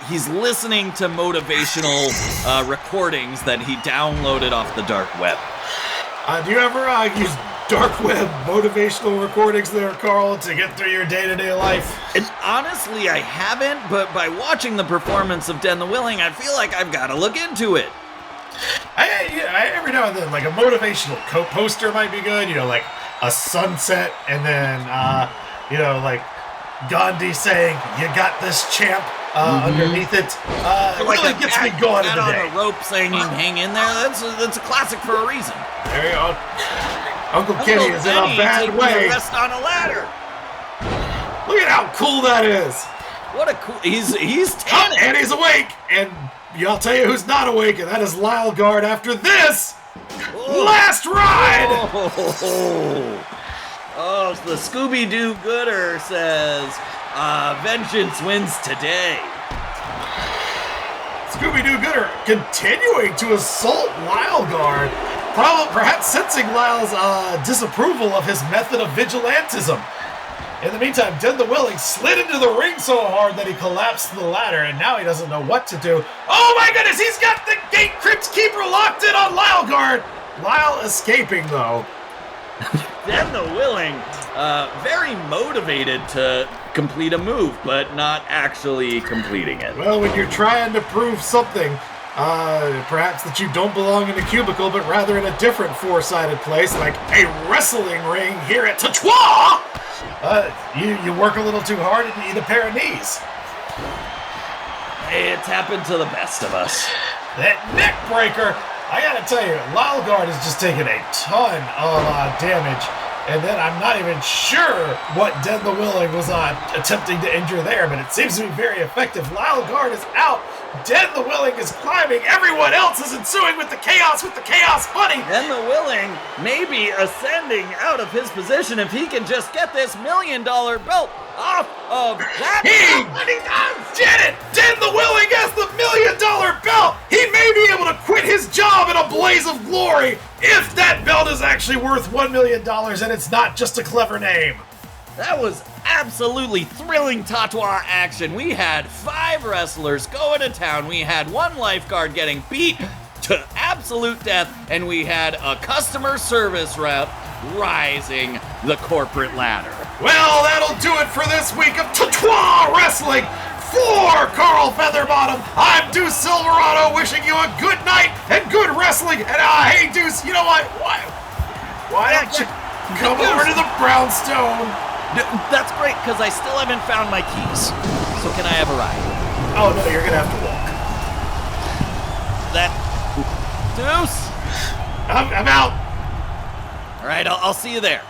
he's listening to motivational recordings that he downloaded off the dark web. Do you ever use dark web motivational recordings there, Carl, to get through your day-to-day life? And honestly, I haven't, but by watching the performance of Den the Willing, I feel like I've got to look into it. I every now and then, like a motivational poster might be good, you know, like a sunset, and then, like Gandhi saying, "You got this, champ," underneath it. Like really gets me going in the on day. a rope saying you can hang in there. That's a classic for a reason. There you go. Uncle Kenny is in a bad taking way. a rest on a ladder. Look at how cool that is. What a cool... He's tanning. And he's awake. And I'll tell you who's not awake, and that is Lyle Guard after this last ride. Oh, the Scooby-Doo gooder says, vengeance wins today. Scooby-Doo gooder continuing to assault Lyle Guard, perhaps sensing Lyle's disapproval of his method of vigilantism. In the meantime, Den the Willing slid into the ring so hard that he collapsed the ladder, and now he doesn't know what to do. Oh my goodness, he's got the Gate Crypt Keeper locked in on Lyle Guard! Lyle escaping, though. Den the Willing, very motivated to complete a move, but not actually completing it. Well, when you're trying to prove something, perhaps that you don't belong in a cubicle, but rather in a different four-sided place, like a wrestling ring here at TOTW, you work a little too hard and you need a pair of knees. It's happened to the best of us. That neck breaker, I gotta tell you, Lyle Guard has just taken a ton of damage, and then I'm not even sure what Den the Willing was attempting to injure there, but it seems to be very effective. Lyle Guard is out. Den the Willing is climbing. Everyone else is ensuing with the Chaos Bunny. Den the Willing may be ascending out of his position if he can just get this $1 million belt off of that. He did it! Den the Willing has the $1 million belt! He may be able to quit his job in a blaze of glory if that belt is actually worth $1 million and it's not just a clever name. That was absolutely thrilling TOTW action. We had 5 wrestlers going to town. We had 1 lifeguard getting beat to absolute death, and we had a customer service rep rising the corporate ladder. Well, that'll do it for this week of TOTW Wrestling. For Carl Featherbottom, I'm Deuce Silverado, wishing you a good night and good wrestling. And hey, Deuce, you know what? Why don't you come over to the brownstone? That's great, because I still haven't found my keys. So can I have a ride? Oh, no, you're going to have to walk. Deuce? I'm out. All right, I'll see you there.